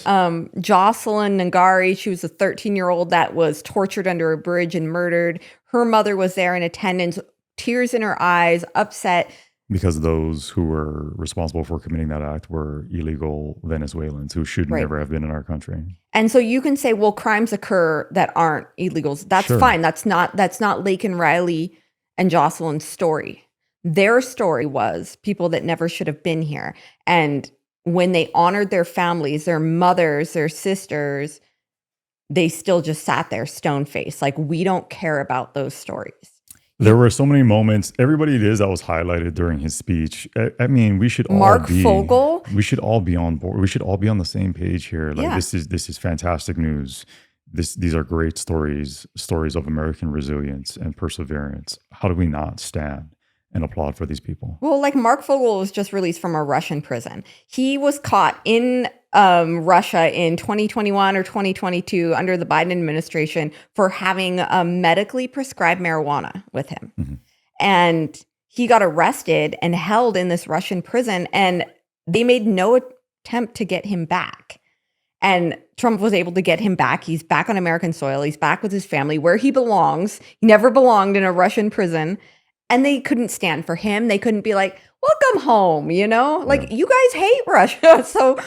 B: Jocelyn Nangari, she was a 13-year-old that was tortured under a bridge and murdered. Her mother was there in attendance, tears in her eyes, upset.
A: Because those who were responsible for committing that act were illegal Venezuelans who should never have been in our country. And
B: so you can say, well, crimes occur that aren't illegals. That's fine. That's not Laken Riley and Jocelyn's story. Their story was people that never should have been here. And when they honored their families, their mothers, their sisters, they still just sat there stone-faced. Like, we don't care about those stories.
A: There were so many moments. Everybody it is that was highlighted during his speech. I mean, we should
B: Mark Fogel.
A: We should all be on board. We should all be on the same page here. Like, this is fantastic news. These are great stories of American resilience and perseverance. How do we not stand and applaud for these people?
B: Well, like, Mark Fogel was just released from a Russian prison. He was caught in Russia in 2021 or 2022 under the Biden administration for having medically prescribed marijuana with him. Mm-hmm. And he got arrested and held in this Russian prison, and they made no attempt to get him back. And Trump was able to get him back. He's back on American soil. He's back with his family where he belongs. He never belonged in a Russian prison. And they couldn't stand for him. They couldn't be like, welcome home, you know? Like, you guys hate Russia, so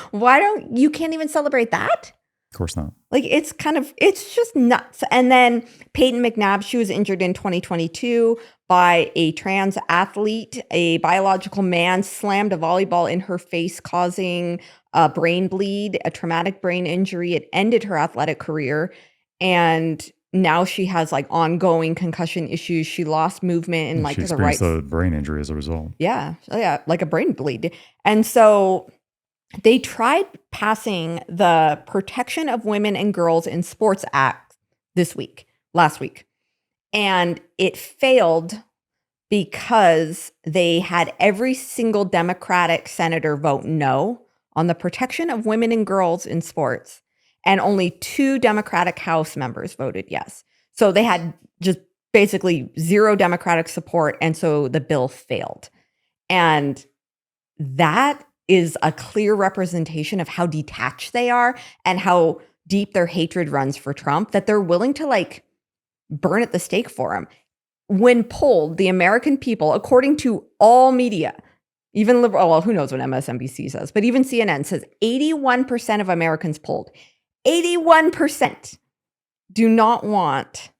B: you can't even celebrate that?
A: Of course not.
B: Like, it's just nuts. And then Peyton McNabb, she was injured in 2022 by a trans athlete. A biological man slammed a volleyball in her face, causing a brain bleed, a traumatic brain injury. It ended her athletic career. And now she has, like, ongoing concussion issues. She lost movement and, like,
A: she experienced a brain injury as a result.
B: Yeah, like a brain bleed. And so they tried passing the Protection of Women and Girls in Sports Act last week. And it failed because they had every single Democratic senator vote no on the protection of women and girls in sports. And only 2 Democratic House members voted yes. So they had just basically zero Democratic support. And so the bill failed. And that is a clear representation of how detached they are and how deep their hatred runs for Trump, that they're willing to like burn at the stake for him. When polled, the American people, according to all media, even liberal, well, who knows what MSNBC says, but even CNN says 81% of Americans polled, 81% do not want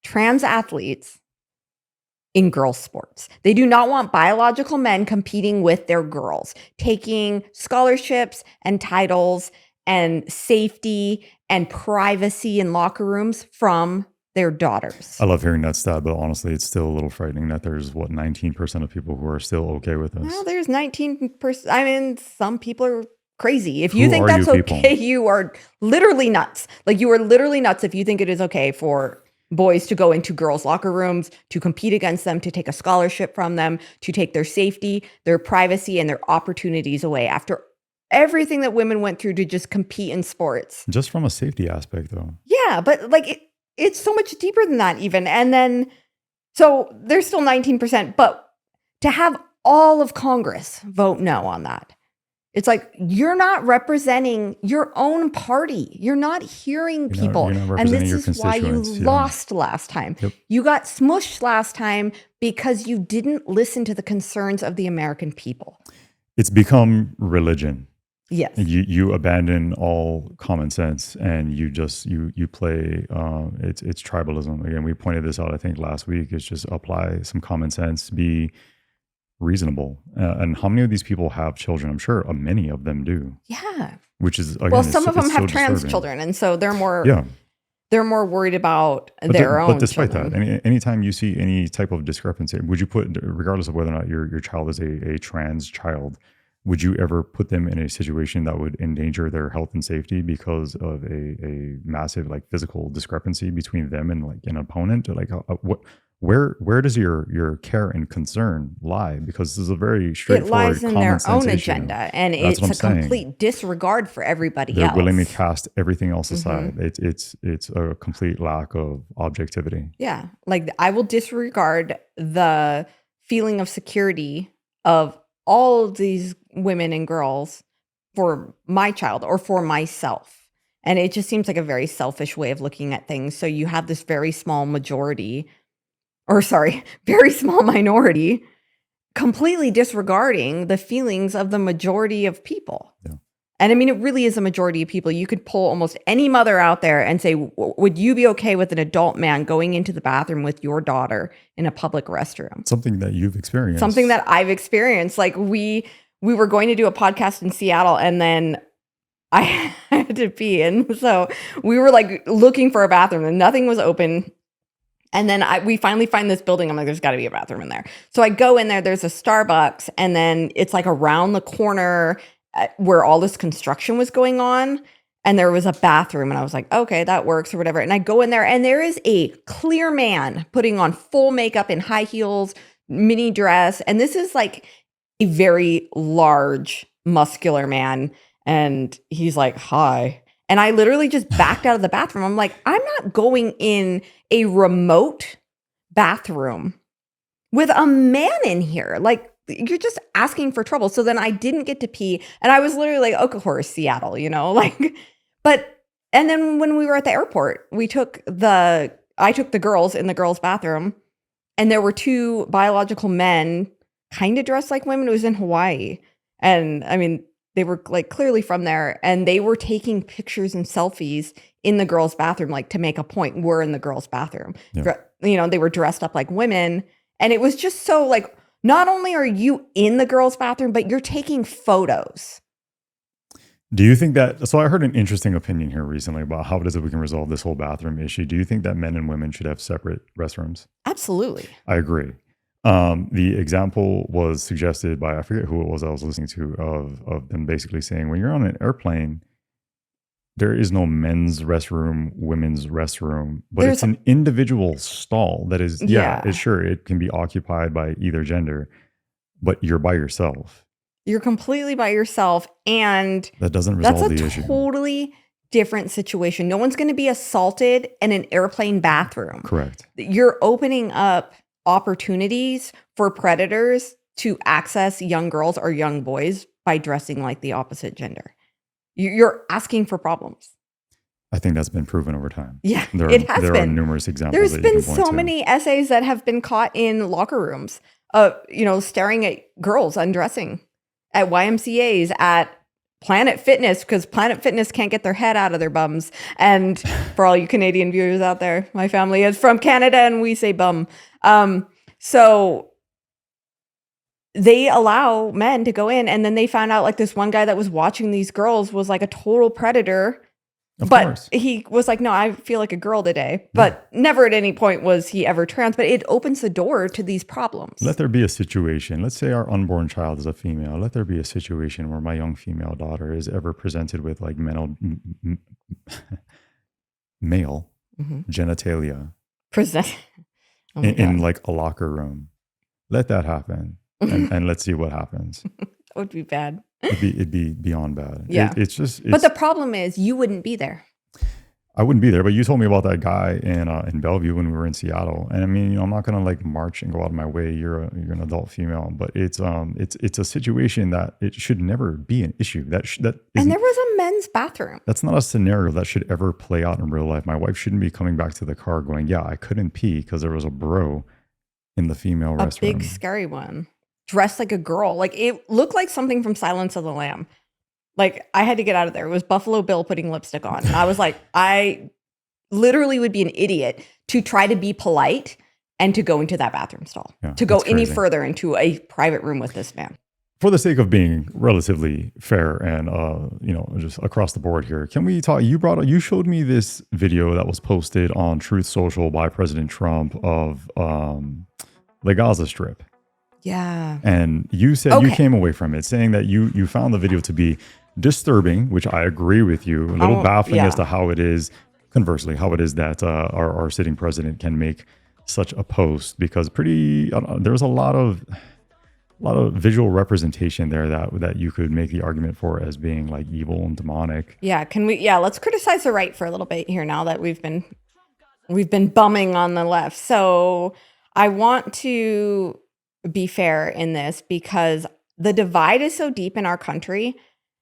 B: trans athletes in girls' sports. They do not want biological men competing with their girls, taking scholarships and titles and safety and privacy in locker rooms from their daughters.
A: I love hearing that stat, but honestly, it's still a little frightening that there's 19% of people who are still okay with this.
B: Well, there's 19%. I mean, some people are crazy. If you think that's okay, you are literally nuts. Like, you are literally nuts if you think it is okay for boys to go into girls' locker rooms, to compete against them, to take a scholarship from them, to take their safety, their privacy, and their opportunities away after everything that women went through to just compete in sports.
A: Just from a safety aspect, though.
B: Yeah, but like it's so much deeper than that even. And then, so there's still 19%, but to have all of Congress vote no on that, it's like, you're not representing your own party. You're not hearing people.
A: You're not
B: and
A: representing
B: this is why you lost last time.
A: Yep.
B: You got smushed last time because you didn't listen to the concerns of the American people.
A: It's become religion.
B: Yes.
A: You abandon all common sense and you play, it's tribalism. Again, we pointed this out, I think last week. It's just apply some common sense, be reasonable. And how many of these people have children? I'm sure many of them do.
B: Yeah.
A: Which is, again,
B: well, some of them have
A: so
B: trans
A: disturbing.
B: children. And so they're more, they're more worried about their own.
A: But despite
B: children.
A: that, anytime you see any type of discrepancy, would you put, regardless of whether or not your child is a trans child, would you ever put them in a situation that would endanger their health and safety because of a massive like physical discrepancy between them and like an opponent? Like where does your care and concern lie? Because this is a very straightforward,
B: it lies in their own
A: issue.
B: agenda, and it's a complete disregard for everybody else.
A: They're willing to cast everything else aside. It's a complete lack of objectivity.
B: Yeah, like I will disregard the feeling of security of all of these women and girls for my child or for myself. And it just seems like a very selfish way of looking at things. So you have this very small minority completely disregarding the feelings of the majority of people.
A: Yeah.
B: And I mean, it really is a majority of people. You could poll almost any mother out there and say, would you be okay with an adult man going into the bathroom with your daughter in a public restroom?
A: Something that you've experienced.
B: Something that I've experienced. Like we were going to do a podcast in Seattle, and then I had to pee. And so we were like looking for a bathroom and nothing was open. And then we finally find this building. I'm like, there's got to be a bathroom in there. So I go in there, there's a Starbucks, and then it's like around the corner where all this construction was going on, and there was a bathroom, and I was like, okay, that works or whatever. And I go in there, and there is a clear man putting on full makeup in high heels, mini dress. And this is like a very large, muscular man. And he's like, hi. And I literally just backed out of the bathroom. I'm like, I'm not going in a remote bathroom with a man in here. Like, you're just asking for trouble. So then I didn't get to pee. And I was literally like, of course, Seattle, you know, like, and then when we were at the airport, I took the girls in the girls' bathroom, and there were two biological men kind of dressed like women. It was in Hawaii. And I mean, they were like clearly from there, and they were taking pictures and selfies in the girls' bathroom, like to make a point. We're in the girls' bathroom. Yeah. You know, they were dressed up like women. And it was just so like, not only are you in the girls' bathroom, but you're taking photos.
A: Do you think that, so I heard an interesting opinion here recently about how it is that we can resolve this whole bathroom issue. Do you think that men and women should have separate restrooms?
B: Absolutely.
A: I agree. The example was suggested by, I forget who it was I was listening to, of them basically saying, when you're on an airplane, there is no men's restroom, women's restroom, but it's an individual stall that is, it can be occupied by either gender, but you're by yourself.
B: You're completely by yourself, and
A: that doesn't resolve the issue.
B: That's a totally different situation. No one's going to be assaulted in an airplane bathroom.
A: Correct.
B: You're opening up opportunities for predators to access young girls or young boys by dressing like the opposite gender. You're asking for problems.
A: I think that's been proven over time.
B: Yeah,
A: There are numerous examples.
B: There's been so many essays that have been caught in locker rooms, staring at girls undressing at YMCAs, at Planet Fitness, because Planet Fitness can't get their head out of their bums. And for all you Canadian viewers out there, my family is from Canada and we say bum. So they allow men to go in, and then they found out like this one guy that was watching these girls was like a total predator.
A: Of
B: but
A: course.
B: he was like, no, I feel like a girl today. But never at any point was he ever trans. But it opens the door to these problems.
A: Let there be a situation. Let's say our unborn child is a female. Let there be a situation where my young female daughter is ever presented with like male genitalia in like a locker room. Let that happen, and let's see what happens.
B: That would be bad.
A: It'd be beyond bad.
B: Yeah.
A: But
B: the problem is you wouldn't be there.
A: I wouldn't be there, but you told me about that guy in Bellevue when we were in Seattle. And I mean, I'm not going to like march and go out of my way. You're an adult female, but it's a situation that it should never be an issue. And
B: there was a men's bathroom.
A: That's not a scenario that should ever play out in real life. My wife shouldn't be coming back to the car going, yeah, I couldn't pee because there was a bro in the female restroom.
B: A big scary one. Dressed like a girl. Like it looked like something from Silence of the Lamb. Like I had to get out of there. It was Buffalo Bill putting lipstick on. And I was like, I literally would be an idiot to try to be polite and to go into that bathroom stall, to go any further into a private room with this man.
A: For the sake of being relatively fair and just across the board here, can we talk? You showed me this video that was posted on Truth Social by President Trump of the Gaza Strip.
B: Yeah.
A: And you said you came away from it saying that you found the video to be disturbing, which I agree with you, a little baffling as to how it is, conversely, how it is that our sitting president can make such a post, because there's a lot of visual representation there that you could make the argument for as being like evil and demonic.
B: Yeah. Let's criticize the right for a little bit here now that we've been bumming on the left. So I want to be fair in this, because the divide is so deep in our country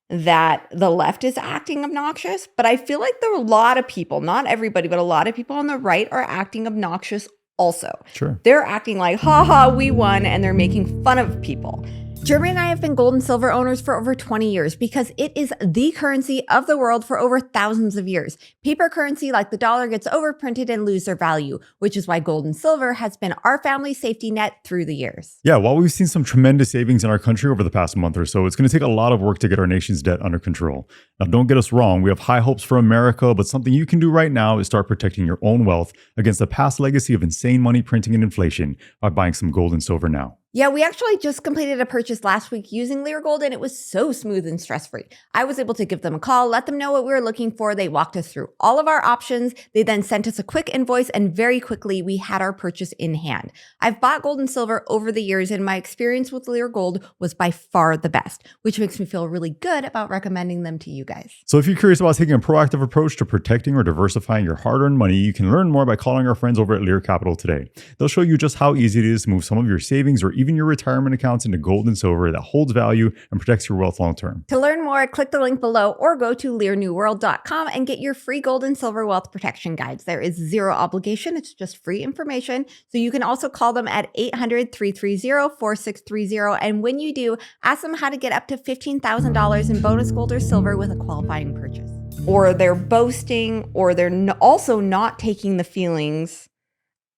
B: that the left is acting obnoxious. But I feel like there are a lot of people, not everybody, but a lot of people on the right are acting obnoxious also.
A: Sure.
B: They're acting like, haha, we won, and they're making fun of people. Jeremy and I have been gold and silver owners for over 20 years because it is the currency of the world for over thousands of years. Paper currency like the dollar gets overprinted and lose their value, which is why gold and silver has been our family's safety net through the years.
A: Yeah, while we've seen some tremendous savings in our country over the past month or so, it's going to take a lot of work to get our nation's debt under control. Now, don't get us wrong. We have high hopes for America, but something you can do right now is start protecting your own wealth against the past legacy of insane money printing and inflation by buying some gold and silver now.
B: Yeah, we actually just completed a purchase last week using Lear Gold, and it was so smooth and stress-free. I was able to give them a call, let them know what we were looking for. They walked us through all of our options. They then sent us a quick invoice, and very quickly we had our purchase in hand. I've bought gold and silver over the years, and my experience with Lear Gold was by far the best, which makes me feel really good about recommending them to you guys.
A: So if you're curious about taking a proactive approach to protecting or diversifying your hard-earned money, you can learn more by calling our friends over at Lear Capital today. They'll show you just how easy it is to move some of your savings or even your retirement accounts into gold and silver that holds value and protects your wealth long term.
B: To learn more, click the link below or go to learnewworld.com and get your free gold and silver wealth protection guides. There is zero obligation. It's just free information. So you can also call them at 800-330-4630. And when you do, ask them how to get up to $15,000 in bonus gold or silver with a qualifying purchase. Or they're boasting, or they're also not taking the feelings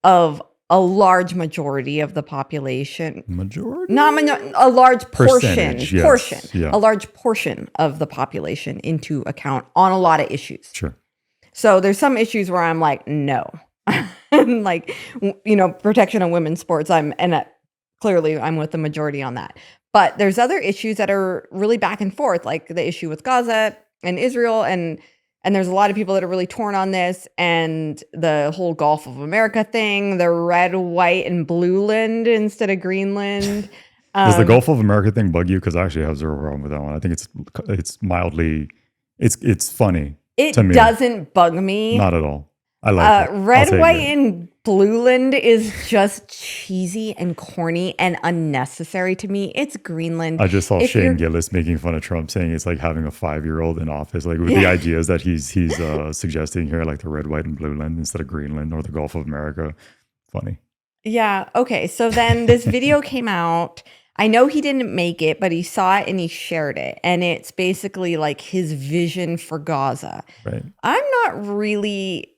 B: of a large majority of the population.
A: Majority?
B: A large portion.
A: Yes. Yeah.
B: A large portion of the population into account on a lot of issues.
A: Sure.
B: So there's some issues where I'm like, no. Like, protection of women's sports. Clearly I'm with the majority on that. But there's other issues that are really back and forth, like the issue with Gaza and Israel, and there's a lot of people that are really torn on this, and the whole Gulf of America thing, the red, white, and blue land instead of Greenland.
A: Does the Gulf of America thing bug you? Because I actually have zero problem with that one. I think it's mildly, it's funny.
B: It
A: to me.
B: doesn't bug me.
A: Not at all. I like it.
B: Red, white, and Blueland is just cheesy and corny and unnecessary to me. It's Greenland.
A: I just saw
B: If
A: Shane
B: you're-
A: Gillis making fun of Trump, saying it's like having a 5-year-old in office, like with the ideas that he's suggesting here, like the red, white, and blue land instead of Greenland or the Gulf of America. Funny.
B: Yeah. Okay. So then this video came out. I know he didn't make it, but he saw it and he shared it. And it's basically like his vision for Gaza.
A: Right.
B: I'm not really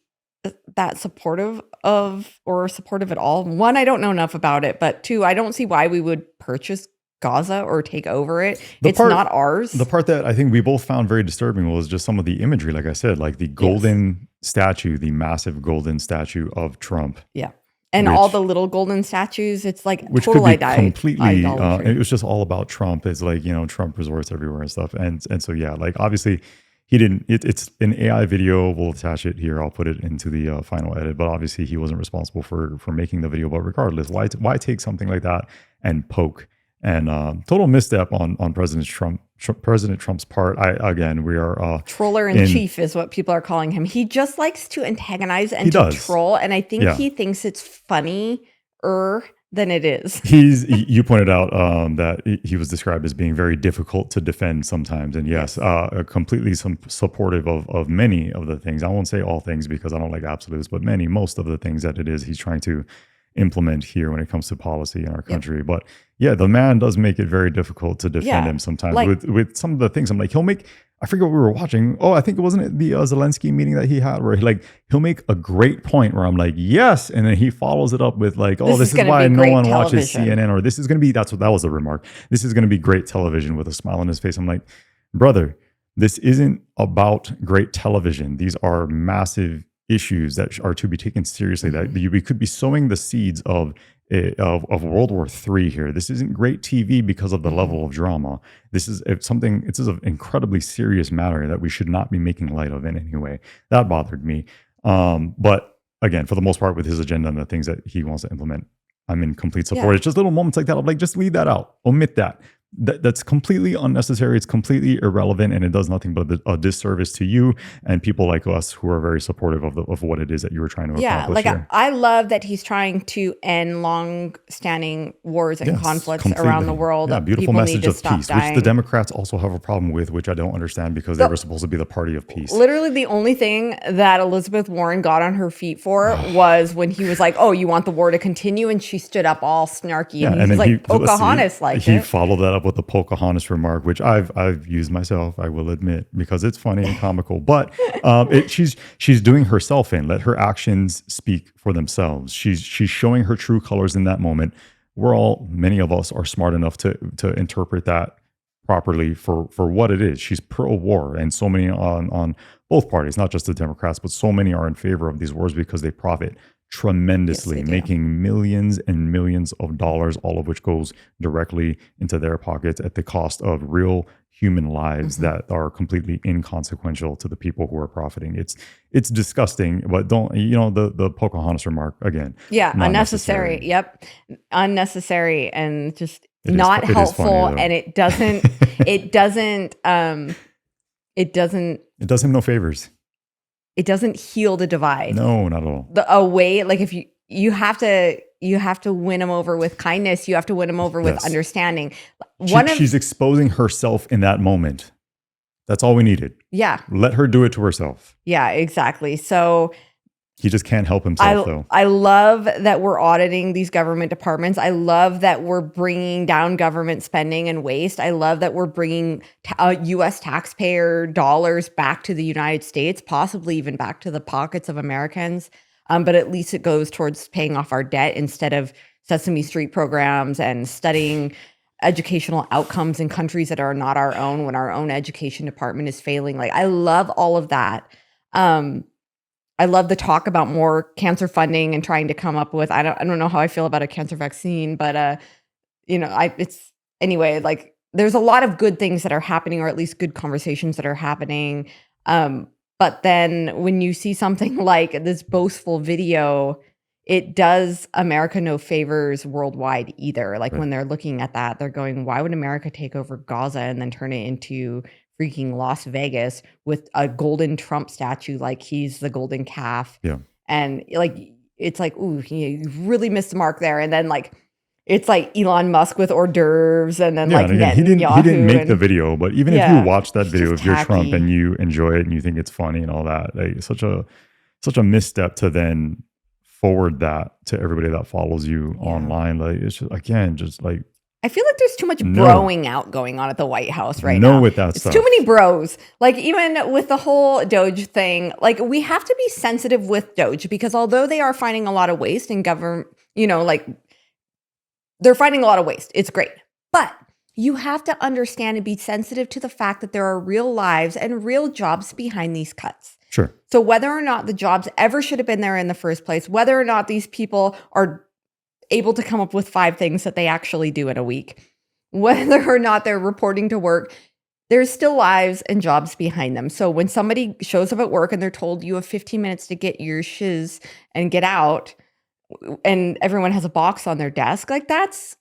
B: that supportive of or supportive at all. One, I don't know enough about it, but two, I don't see why we would purchase Gaza or take over it. It's not ours.
A: The part that I think we both found very disturbing was just some of the imagery, like I said, like the golden statue, the massive golden statue of Trump.
B: Yeah. And all the little golden statues, it's like
A: which
B: total
A: could be completely.
B: idolatry.
A: It was just all about Trump. It's like, you know, Trump resorts everywhere and stuff. And so yeah, like obviously he didn't. It's an AI video. We'll attach it here. I'll put it into the final edit. But obviously he wasn't responsible for making the video. But regardless, why take something like that and poke? And total misstep on President Trump's part. We are
B: troller in chief is what people are calling him. He just likes to antagonize and to troll, and I think he thinks it's funnier than it is.
A: You pointed out that he was described as being very difficult to defend sometimes, and yes, completely supportive of many of the things. I won't say all things because I don't like absolutes, but most of the things that he's trying to implement here when it comes to policy in our country. But yeah, the man does make it very difficult to defend him sometimes with some of the things. I'm like, I forget what we were watching. Oh, I think it wasn't the Zelensky meeting that he had where he'll make a great point where I'm like, yes. And then he follows it up with like, oh, this is why no one watches CNN, or this is going to be, that was the remark. This is going to be great television with a smile on his face. I'm like, brother, this isn't about great television. These are massive issues that are to be taken seriously, that we could be sowing the seeds of World War III here. This isn't great TV because of the level of drama. This is an incredibly serious matter that we should not be making light of in any way. That bothered me. But again, for the most part, with his agenda and the things that he wants to implement, I'm in complete support. It's just little moments like that. I'm like, just leave that out. Omit that. That's completely unnecessary. It's completely irrelevant, and it does nothing but a disservice to you and people like us who are very supportive of what it is that you were trying to accomplish. Yeah,
B: I love that he's trying to end long-standing wars and conflicts around the world.
A: Yeah, beautiful
B: people
A: message of peace, which the Democrats also have a problem with, which I don't understand because they were supposed to be the party of peace.
B: Literally, the only thing that Elizabeth Warren got on her feet for was when he was like, "Oh, you want the war to continue?" and she stood up all snarky, and he's like, "Pocahontas
A: He followed that up with the Pocahontas remark, which I've used myself, I will admit, because it's funny and comical. But she's doing herself in. Let her actions speak for themselves. She's showing her true colors in that moment. Many of us are smart enough to interpret that properly for what it is. She's pro-war, and so many on both parties, not just the Democrats, but so many are in favor of these wars because they profit tremendously, making millions and millions of dollars, all of which goes directly into their pockets at the cost of real human lives that are completely inconsequential to the people who are profiting. It's disgusting, but the Pocahontas remark again.
B: Yeah, unnecessary. Yep, unnecessary and just not helpful, and it doesn't
A: him no favors.
B: It doesn't heal the divide.
A: No, not at all.
B: Like if you have to win them over with kindness. You have to win them over with understanding.
A: She's exposing herself in that moment. That's all we needed.
B: Yeah.
A: Let her do it to herself.
B: Yeah, exactly. So
A: he just can't help himself, though.
B: I love that we're auditing these government departments. I love that we're bringing down government spending and waste. I love that we're bringing U.S. taxpayer dollars back to the United States, possibly even back to the pockets of Americans. But at least it goes towards paying off our debt instead of Sesame Street programs and studying educational outcomes in countries that are not our own when our own education department is failing. Like, I love all of that. I love the talk about more cancer funding and trying to come up with, I don't know how I feel about a cancer vaccine, but like there's a lot of good things that are happening, or at least good conversations that are happening. But then when you see something like this boastful video, it does America no favors worldwide either. Like when they're looking at that, they're going, why would America take over Gaza and then turn it into freaking Las Vegas with a golden Trump statue, like he's the golden calf.
A: Yeah.
B: And like, it's like, ooh, you really missed the mark there. And then like, it's like Elon Musk with hors d'oeuvres, and then like
A: and again,
B: Netanyahu.
A: he didn't make the video, but even if you watch that video, if you're
B: tacky.
A: Trump and you enjoy it and you think it's funny and all that, like, it's such a misstep to then forward that to everybody that follows you online. Like, it's just, again, just like,
B: I feel like there's too much broing out going on at the White House right now.
A: with that
B: it's
A: stuff.
B: Too many bros. Like even with the whole DOGE thing, like we have to be sensitive with DOGE, because although they are finding a lot of waste in government, like they're finding a lot of waste. It's great. But you have to understand and be sensitive to the fact that there are real lives and real jobs behind these cuts.
A: Sure.
B: So whether or not the jobs ever should have been there in the first place, whether or not these people are able to come up with 5 things that they actually do in a week, whether or not they're reporting to work, there's still lives and jobs behind them. So when somebody shows up at work and they're told you have 15 minutes to get your shiz and get out, and everyone has a box on their desk, like that's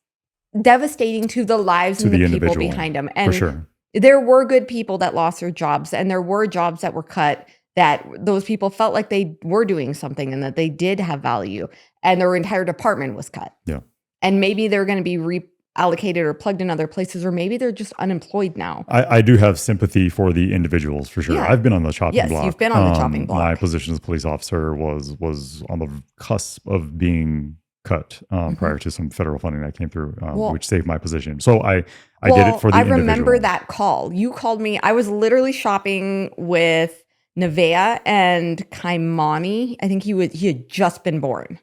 B: devastating to the lives and the people behind them. And
A: for sure.
B: There were good people that lost their jobs, and there were jobs that were cut that those people felt like they were doing something and that they did have value, and their entire department was cut.
A: Yeah.
B: And maybe they're going to be reallocated or plugged in other places, or maybe they're just unemployed now.
A: I do have sympathy for the individuals for sure.
B: Yeah.
A: I've been on the chopping block.
B: Yes, you've been on the chopping block.
A: My position as a police officer was on the cusp of being cut prior to some federal funding that came through, which saved my position. So I did it for the individual. I remember
B: that call. You called me. I was literally shopping with Nevaeh and Kaimani. I think he had just been born.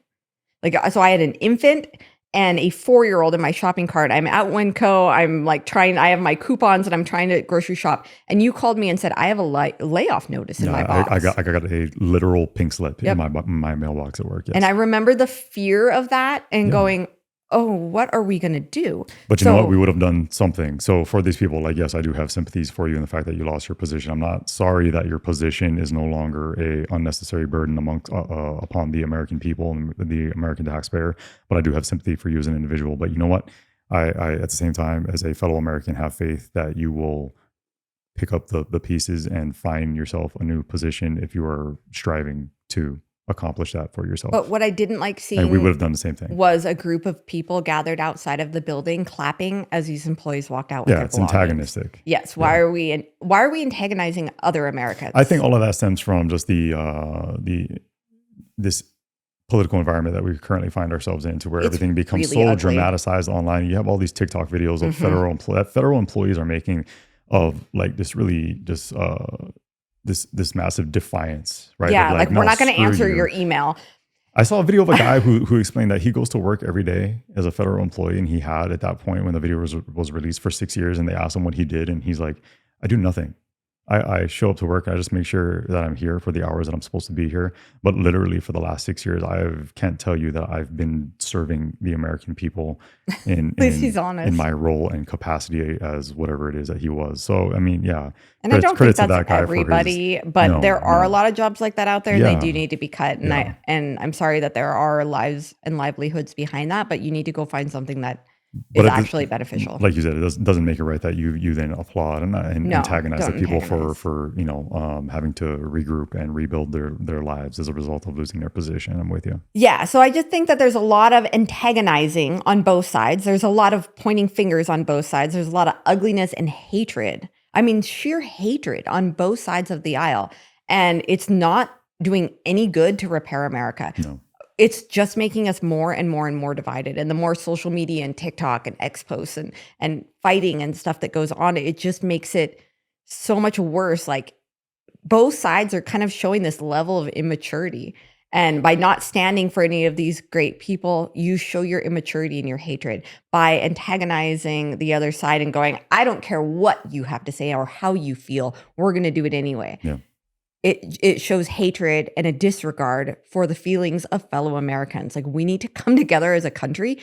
B: Like, so I had an infant and a 4-year-old in my shopping cart. I'm at Winco. I'm like I have my coupons and I'm trying to grocery shop. And you called me and said, I have a layoff notice in my box.
A: I got a literal pink slip in my mailbox at work. Yes.
B: And I remember the fear of that and going, oh, what are we going to do?
A: But you know what? We would have done something. So for these people, like, yes, I do have sympathies for you in the fact that you lost your position. I'm not sorry that your position is no longer a unnecessary burden upon the American people and the American taxpayer. But I do have sympathy for you as an individual. But you know what? I at the same time, as a fellow American, have faith that you will pick up the pieces and find yourself a new position if you are striving to accomplish that for yourself.
B: But what I didn't like seeing,
A: and we would have done the same thing,
B: was a group of people gathered outside of the building clapping as these employees walked out with their
A: it's
B: belongings.
A: antagonistic.
B: Yes. Why are we antagonizing other Americans?
A: I think all of that stems from just this political environment that we currently find ourselves in, to where everything becomes
B: really
A: so
B: ugly.
A: dramatized online. You have all these TikTok videos of federal employees are making of like this really just this massive defiance, right?
B: Yeah,
A: like
B: we're not going to answer your email.
A: I saw a video of a guy who explained that he goes to work every day as a federal employee, and he had, at that point when the video was released, for 6 years, and they asked him what he did, and he's like, I do nothing. I show up to work. I just make sure that I'm here for the hours that I'm supposed to be here. But literally for the last 6 years, can't tell you that I've been serving the American people in
B: he's honest.
A: in my role and capacity as whatever it is that he was. So, I mean, yeah.
B: And I don't think that's everybody, but there are a lot of jobs like that out there.
A: Yeah.
B: They do need to be cut. And I'm sorry that there are lives and livelihoods behind that, but you need to go find something that is actually beneficial.
A: Like you said, it doesn't make it right that you then applaud and antagonize the people for having to regroup and rebuild their lives as a result of losing their position. I'm with you.
B: Yeah. So I just think that there's a lot of antagonizing on both sides. There's a lot of pointing fingers on both sides. There's a lot of ugliness and hatred. I mean, sheer hatred on both sides of the aisle. And it's not doing any good to repair America.
A: No.
B: It's just making us more and more and more divided. And the more social media and TikTok and X posts and fighting and stuff that goes on, it just makes it so much worse. Like, both sides are kind of showing this level of immaturity. And by not standing for any of these great people, you show your immaturity and your hatred by antagonizing the other side and going, I don't care what you have to say or how you feel. We're going to do it anyway.
A: Yeah.
B: It shows hatred and a disregard for the feelings of fellow Americans. Like, we need to come together as a country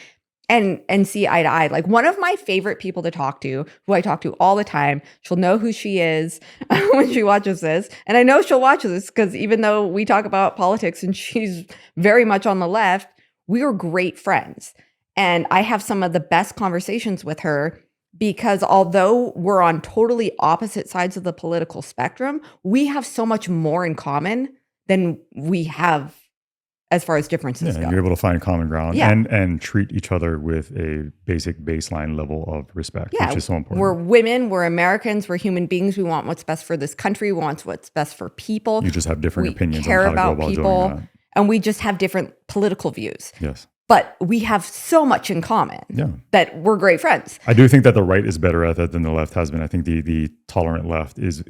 B: and see eye to eye. Like, one of my favorite people to talk to, who I talk to all the time, she'll know who she is when she watches this. And I know she'll watch this because even though we talk about politics and she's very much on the left, we are great friends. And I have some of the best conversations with her because although we're on totally opposite sides of the political spectrum, we have so much more in common than we have as far as differences
A: Yeah,
B: go.
A: you're able to find common ground
B: Yeah.
A: and treat each other with a basic baseline level of respect,
B: Yeah,
A: which is so important.
B: we're women, we're Americans, we're human beings. We want what's best for this country. We want what's best for people.
A: You just have different
B: We
A: opinions
B: care
A: on how to
B: about
A: go about
B: people,
A: doing that.
B: and we just have different political views.
A: Yes.
B: But we have so much in common
A: Yeah.
B: that we're great friends.
A: I do think that the right is better at that than the left has been. I think the tolerant left is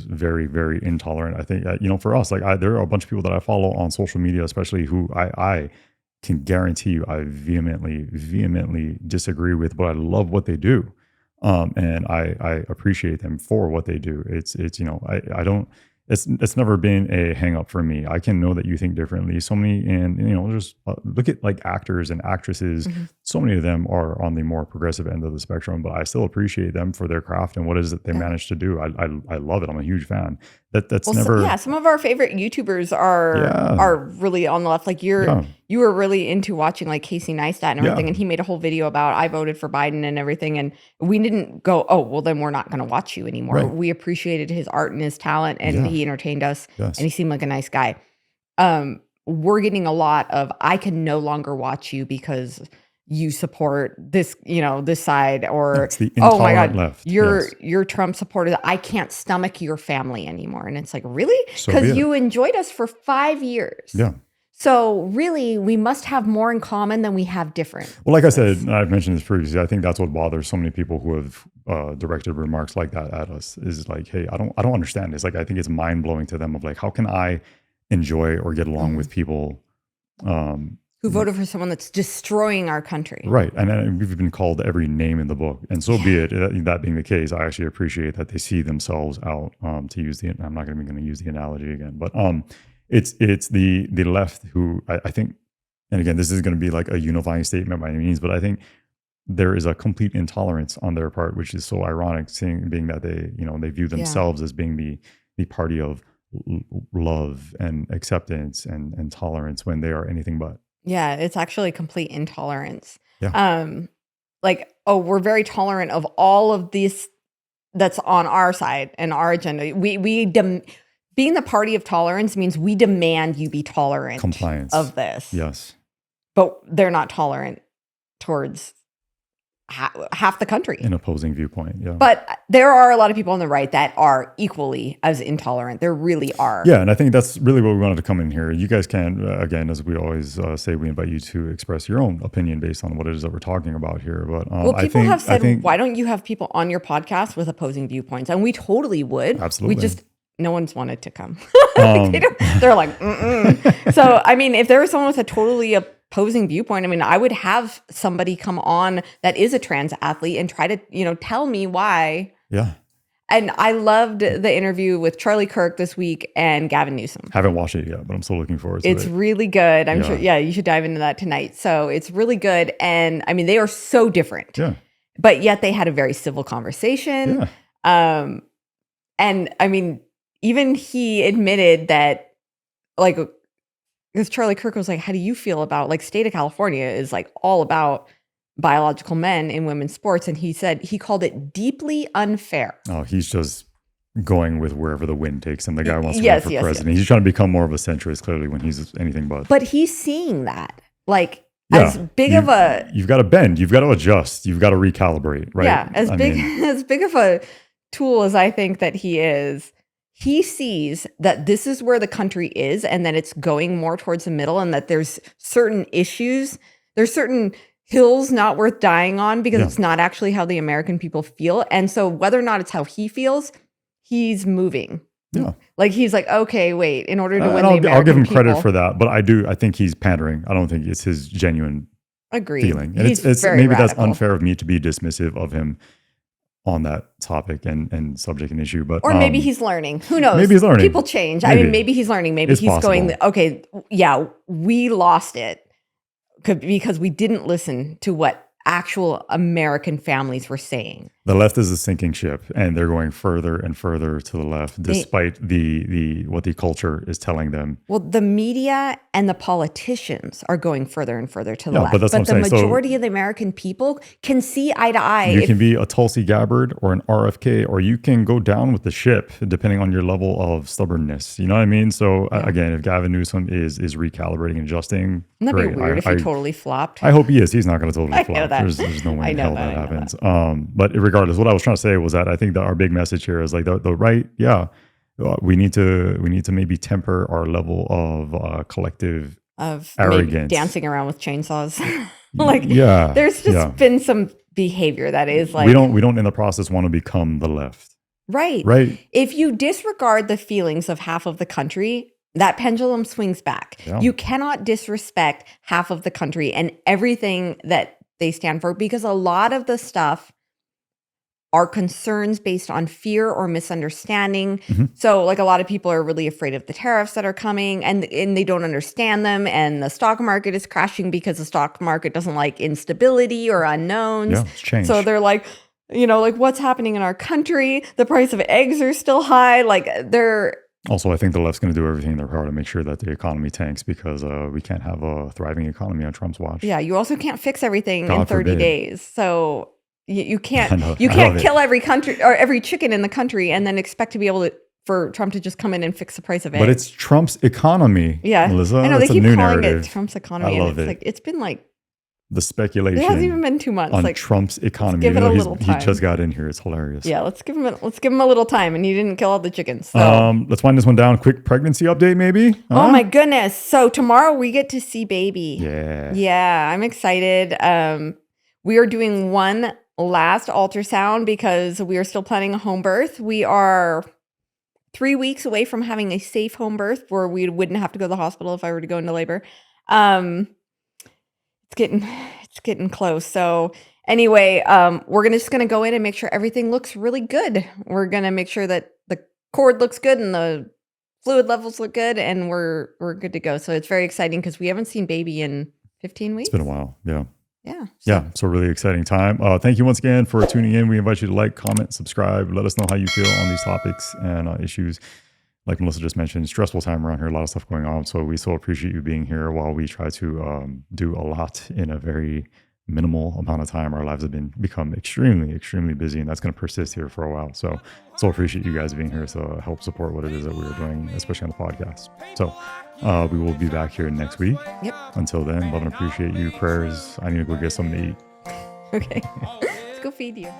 A: very, very intolerant. I think, for us, there are a bunch of people that I follow on social media, especially who I can guarantee you I vehemently disagree with, but I love what they do. And I appreciate them for what they do. I don't, it's never been a hang up for me. I can know that you think differently. So many, and just look at like actors and actresses.
B: Mm-hmm.
A: So many of them are on the more progressive end of the spectrum, but I still appreciate them for their craft and what it is that they managed to do. I love it. I'm a huge fan. That's never.
B: Some of our favorite YouTubers are really on the left. Like you were really into watching like Casey Neistat and everything, and he made a whole video about I voted for Biden and everything, and we didn't go, oh well, then we're not going to watch you anymore.
A: Right.
B: We appreciated his art and his talent, and he entertained us,
A: Yes.
B: and he seemed like a nice guy. We're getting a lot of I can no longer watch you because you support this, this side, or
A: It's the
B: oh my
A: intolerant
B: God,
A: left.
B: you're Trump supporter. I can't stomach your family anymore. And it's like, really?
A: So
B: Because
A: be it.
B: you enjoyed us for 5 years.
A: Yeah.
B: So really, we must have more in common than we have different.
A: Well, like I said, and I've mentioned this previously, I think that's what bothers so many people who have directed remarks like that at us is like, hey, I don't understand this. Like, I think it's mind blowing to them of like, how can I enjoy or get along with people
B: Who voted for someone that's destroying our country.
A: right? And then we've been called every name in the book, and so be it. That being the case, I actually appreciate that they see themselves out. To use I'm not going to use the analogy again, but it's the left who I think, and again, this is going to be like a unifying statement by any means, but I think there is a complete intolerance on their part, which is so ironic, being that they view themselves as being the party of love and acceptance and tolerance when they are anything but.
B: Yeah, it's actually complete intolerance.
A: Yeah.
B: We're very tolerant of all of these that's on our side and our agenda. Being the party of tolerance means we demand you be tolerant
A: Compliance
B: of this.
A: Yes.
B: But they're not tolerant towards half the country.
A: An opposing viewpoint. Yeah.
B: But there are a lot of people on the right that are equally as intolerant. There really are.
A: Yeah, and I think that's really what we wanted to come in here. You guys can, again, as we always say, we invite you to express your own opinion based on what it is that we're talking about here. But
B: people have said, why don't you have people on your podcast with opposing viewpoints? And we totally would.
A: Absolutely.
B: No one's wanted to come. They're like, mm-mm. So, I mean, if there was someone with a totally opposing viewpoint, I mean, I would have somebody come on that is a trans athlete and try to, tell me why.
A: Yeah.
B: And I loved the interview with Charlie Kirk this week and Gavin Newsom.
A: Haven't watched it yet, but I'm still looking forward to it.
B: It's really good. I'm sure. Yeah, you should dive into that tonight. So it's really good. And I mean, they are so different.
A: Yeah.
B: But yet they had a very civil conversation.
A: Yeah.
B: And I mean, even he admitted that, like, because Charlie Kirk was like, how do you feel about, like, state of California is like all about biological men in women's sports. And he said he called it deeply unfair.
A: Oh, he's just going with wherever the wind takes him. The guy wants to run for president.
B: Yes.
A: He's trying to become more of a centrist, clearly, when he's anything but.
B: But he's seeing that, like, as big of a...
A: You've got to bend. You've got to adjust. You've got to recalibrate, right?
B: Yeah, as big of a tool as I think that he is, he sees that this is where the country is and that it's going more towards the middle and that there's certain issues, there's certain hills not worth dying on because it's not actually how the American people feel. And so whether or not it's how he feels, he's moving.
A: Yeah.
B: Like he's like, okay, wait, in order to win the American
A: I'll give him credit
B: people,
A: for that, but I think he's pandering. I don't think it's his genuine feeling. And
B: He's
A: it's
B: very
A: maybe
B: radical.
A: that's unfair of me to be dismissive of him on that topic and subject and issue. But
B: or maybe he's learning. Who knows?
A: Maybe he's learning.
B: People change. I mean, maybe he's learning. Maybe
A: It's
B: he's
A: possible.
B: going, okay, yeah, we lost it because we didn't listen to what actual American families were saying.
A: The left is a sinking ship, and they're going further and further to the left, despite the what the culture is telling them.
B: Well, the media and the politicians are going further and further to the left.
A: But that's what I'm
B: the
A: saying.
B: majority of the American people can see eye to eye.
A: You can be a Tulsi Gabbard or an RFK, or you can go down with the ship, depending on your level of stubbornness. You know what I mean? So again, if Gavin Newsom is recalibrating and adjusting,
B: wouldn't that
A: great.
B: be weird if he totally flopped?
A: I hope he is. He's not going to totally
B: I
A: flop.
B: know that.
A: There's no way in hell that happens.
B: That.
A: But regardless, what I was trying to say was that I think that our big message here is like the right. Yeah, we need to maybe temper our level of collective arrogance,
B: dancing around with chainsaws. There's just been some behavior that is like
A: we don't in the process want to become the left.
B: Right. If you disregard the feelings of half of the country, that pendulum swings back. Yeah. You cannot disrespect half of the country and everything that they stand for, because a lot of the stuff are concerns based on fear or misunderstanding. Mm-hmm. So like a lot of people are really afraid of the tariffs that are coming, and they don't understand them. And the stock market is crashing because the stock market doesn't like instability or unknowns.
A: Yeah, it's changed.
B: So they're like, like what's happening in our country? The price of eggs are still high. Like they're...
A: Also, I think the left's going to do everything in their power to make sure that the economy tanks, because we can't have a thriving economy on Trump's watch.
B: Yeah, you also can't fix everything
A: God
B: in 30
A: forbid.
B: days. So you can't kill every country or every chicken in the country and then expect to be able to for Trump to just come in and fix the price of eggs.
A: But it's Trump's economy.
B: Yeah,
A: Melissa.
B: I know
A: That's
B: they keep
A: a new
B: calling
A: narrative.
B: it Trump's economy,
A: I
B: and
A: love
B: it's
A: it.
B: like it's been like
A: the speculation.
B: It hasn't even been 2 months.
A: On
B: like
A: Trump's economy.
B: Give it a little
A: He
B: time.
A: just got in here. It's hilarious.
B: Yeah, let's give him a little time, and he didn't kill all the chickens. So.
A: Let's wind this one down. Quick pregnancy update, maybe.
B: Oh my goodness! So tomorrow we get to see baby.
A: Yeah,
B: I'm excited. We are doing one last ultrasound because we are still planning a home birth. We are 3 weeks away from having a safe home birth where we wouldn't have to go to the hospital if I were to go into labor. It's getting close. So anyway, we're just gonna go in and make sure everything looks really good. We're gonna make sure that the cord looks good and the fluid levels look good, and we're good to go. So it's very exciting because we haven't seen baby in 15 weeks.
A: It's been a while. Yeah.
B: Yeah.
A: So really exciting time. Thank you once again for tuning in. We invite you to like, comment, subscribe. Let us know how you feel on these topics and issues. Like Melissa just mentioned, stressful time around here, a lot of stuff going on. So we so appreciate you being here while we try to do a lot in a very minimal amount of time. Our lives have become extremely, extremely busy, and that's going to persist here for a while. So appreciate you guys being here to help support what it is that we're doing, especially on the podcast. So we will be back here next week.
B: Yep.
A: Until then, love and appreciate you. Prayers. I need to go get something to eat.
B: Okay. Let's go feed you.